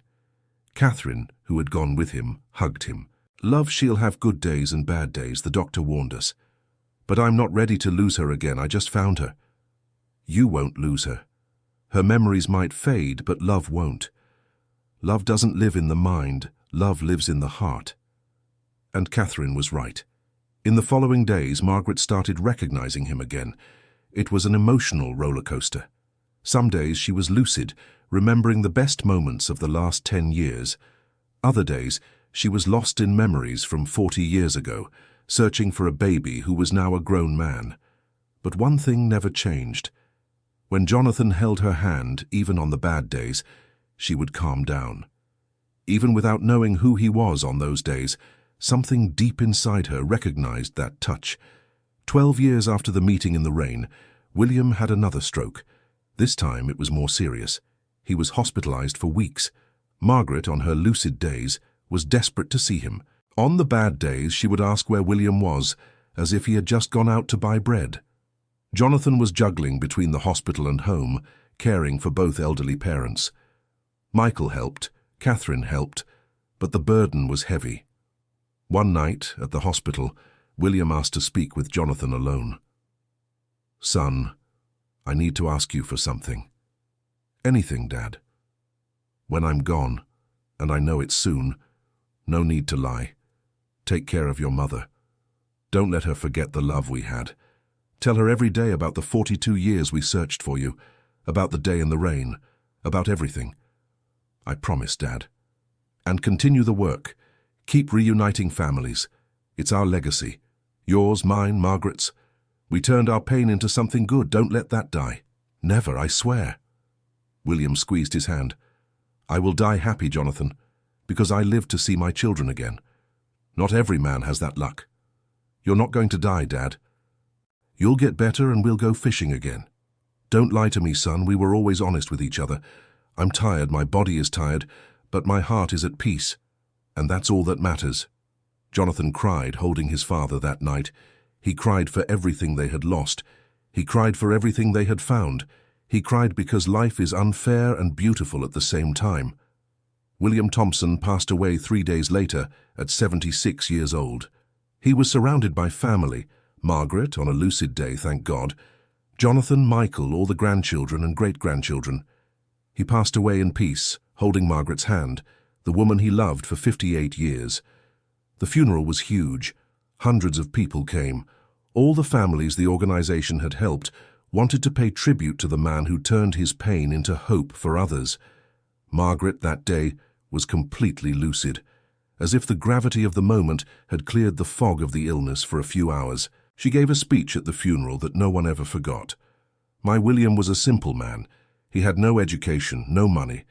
Catherine, who had gone with him, hugged him. "Love, she'll have good days and bad days, the doctor warned us. But I'm not ready to lose her again. I just found her. You won't lose her. Her memories might fade, but love won't. Love doesn't live in the mind. Love lives in the heart. And Catherine was right. In the following days, Margaret started recognizing him again. It was an emotional roller coaster. Some days she was lucid, remembering the best moments of the last 10 years. Other days, she was lost in memories from 40 years ago, searching for a baby who was now a grown man. But one thing never changed. When Jonathan held her hand, even on the bad days, she would calm down. Even without knowing who he was on those days, something deep inside her recognized that touch. 12 years after the meeting in the rain, William had another stroke. This time it was more serious. He was hospitalized for weeks. Margaret, on her lucid days, was desperate to see him. On the bad days, she would ask where William was, as if he had just gone out to buy bread. Jonathan was juggling between the hospital and home, caring for both elderly parents. Michael helped, Catherine helped, but the burden was heavy. One night, at the hospital, William asked to speak with Jonathan alone. "Son, I need to ask you for something." "Anything, Dad." "When I'm gone, and I know it's soon, no need to lie. Take care of your mother. Don't let her forget the love we had. Tell her every day about the 42 years we searched for you, about the day in the rain, about everything." "I promise, Dad." "And continue the work. Keep reuniting families. It's our legacy. Yours, mine, Margaret's. We turned our pain into something good. Don't let that die." "Never, I swear." William squeezed his hand. "I will die happy, Jonathan, because I lived to see my children again. Not every man has that luck. You're not going to die, Dad. You'll get better and we'll go fishing again. Don't lie to me, son. We were always honest with each other. I'm tired, my body is tired, but my heart is at peace. And that's all that matters." Jonathan cried, holding his father that night. He cried for everything they had lost. He cried for everything they had found. He cried because life is unfair and beautiful at the same time. William Thompson passed away 3 days later at 76 years old. He was surrounded by family, Margaret on a lucid day, thank God, Jonathan, Michael, all the grandchildren and great-grandchildren. He passed away in peace, holding Margaret's hand, the woman he loved for 58 years. The funeral was huge. Hundreds of people came. All the families the organization had helped wanted to pay tribute to the man who turned his pain into hope for others. Margaret, that day, was completely lucid, as if the gravity of the moment had cleared the fog of the illness for a few hours. She gave a speech at the funeral that no one ever forgot. "My William was a simple man. He had no education, no money,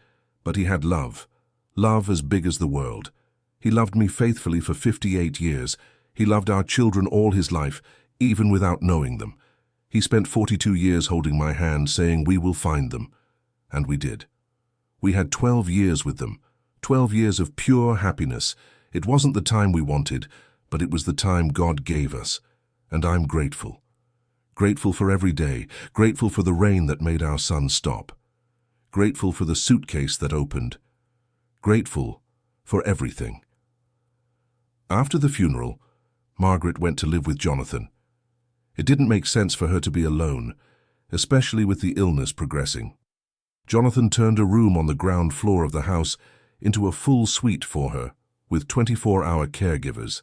but he had love. Love as big as the world. He loved me faithfully for 58 years. He loved our children all his life, even without knowing them. He spent 42 years holding my hand, saying, 'We will find them.' And we did. We had 12 years with them, 12 years of pure happiness. It wasn't the time we wanted, but it was the time God gave us. And I'm grateful. Grateful for every day, grateful for the rain that made our sun stop. Grateful for the suitcase that opened. Grateful for everything." After the funeral, Margaret went to live with Jonathan. It didn't make sense for her to be alone, especially with the illness progressing. Jonathan turned a room on the ground floor of the house into a full suite for her, with 24-hour caregivers.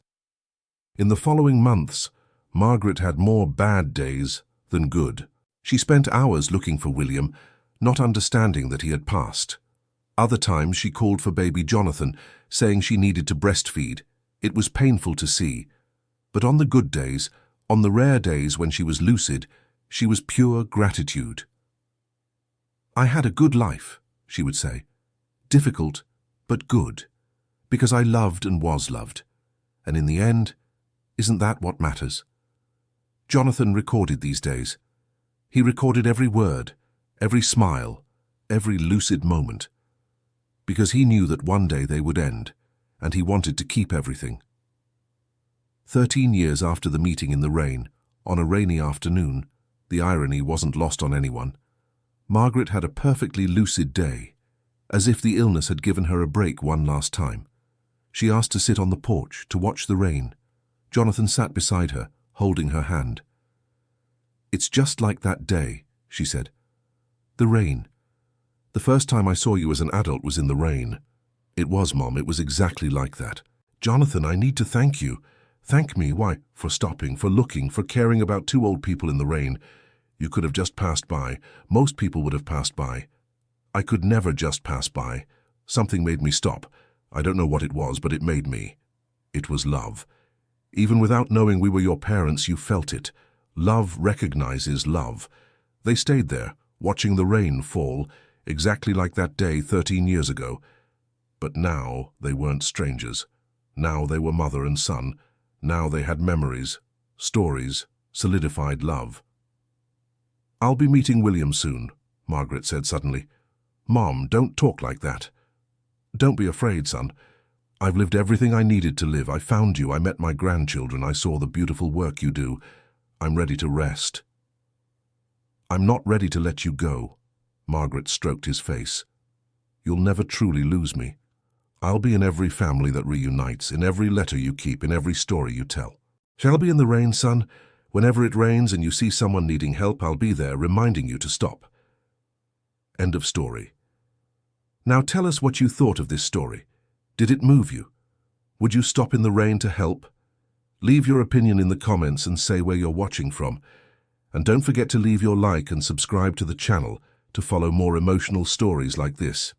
In the following months, Margaret had more bad days than good. She spent hours looking for William, not understanding that he had passed. Other times she called for baby Jonathan, saying she needed to breastfeed. It was painful to see. But on the good days, on the rare days when she was lucid, she was pure gratitude. "I had a good life," she would say. "Difficult, but good, because I loved and was loved. And in the end, isn't that what matters?" Jonathan recorded these days. He recorded every word, every smile, every lucid moment, because he knew that one day they would end, and he wanted to keep everything. 13 years after the meeting in the rain, on a rainy afternoon, the irony wasn't lost on anyone, Margaret had a perfectly lucid day, as if the illness had given her a break one last time. She asked to sit on the porch to watch the rain. Jonathan sat beside her, holding her hand. It's just like that day, she said. The rain. The first time I saw you as an adult was in the rain. It was, Mom, it was exactly like that. Jonathan, I need to thank you. Thank me, why? For stopping, for looking, for caring about two old people in the rain. You could have just passed by. Most people would have passed by. I could never just pass by. Something made me stop. I don't know what it was, but it made me. It was love. Even without knowing we were your parents, you felt it. Love recognizes love. They stayed there, watching the rain fall, exactly like that day 13 years ago. But now they weren't strangers. Now they were mother and son. Now they had memories, stories, solidified love. I'll be meeting William soon, Margaret said suddenly. Mom, don't talk like that. Don't be afraid, son. I've lived everything I needed to live. I found you. I met my grandchildren. I saw the beautiful work you do. I'm ready to rest. I'm not ready to let you go. Margaret stroked his face. You'll never truly lose me. I'll be in every family that reunites, in every letter you keep, in every story you tell. Shall I be in the rain, son? Whenever it rains and you see someone needing help, I'll be there, reminding you to stop. End of story. Now tell us what you thought of this story. Did it move you? Would you stop in the rain to help? Leave your opinion in the comments and say where you're watching from. And don't forget to leave your like and subscribe to the channel to follow more emotional stories like this.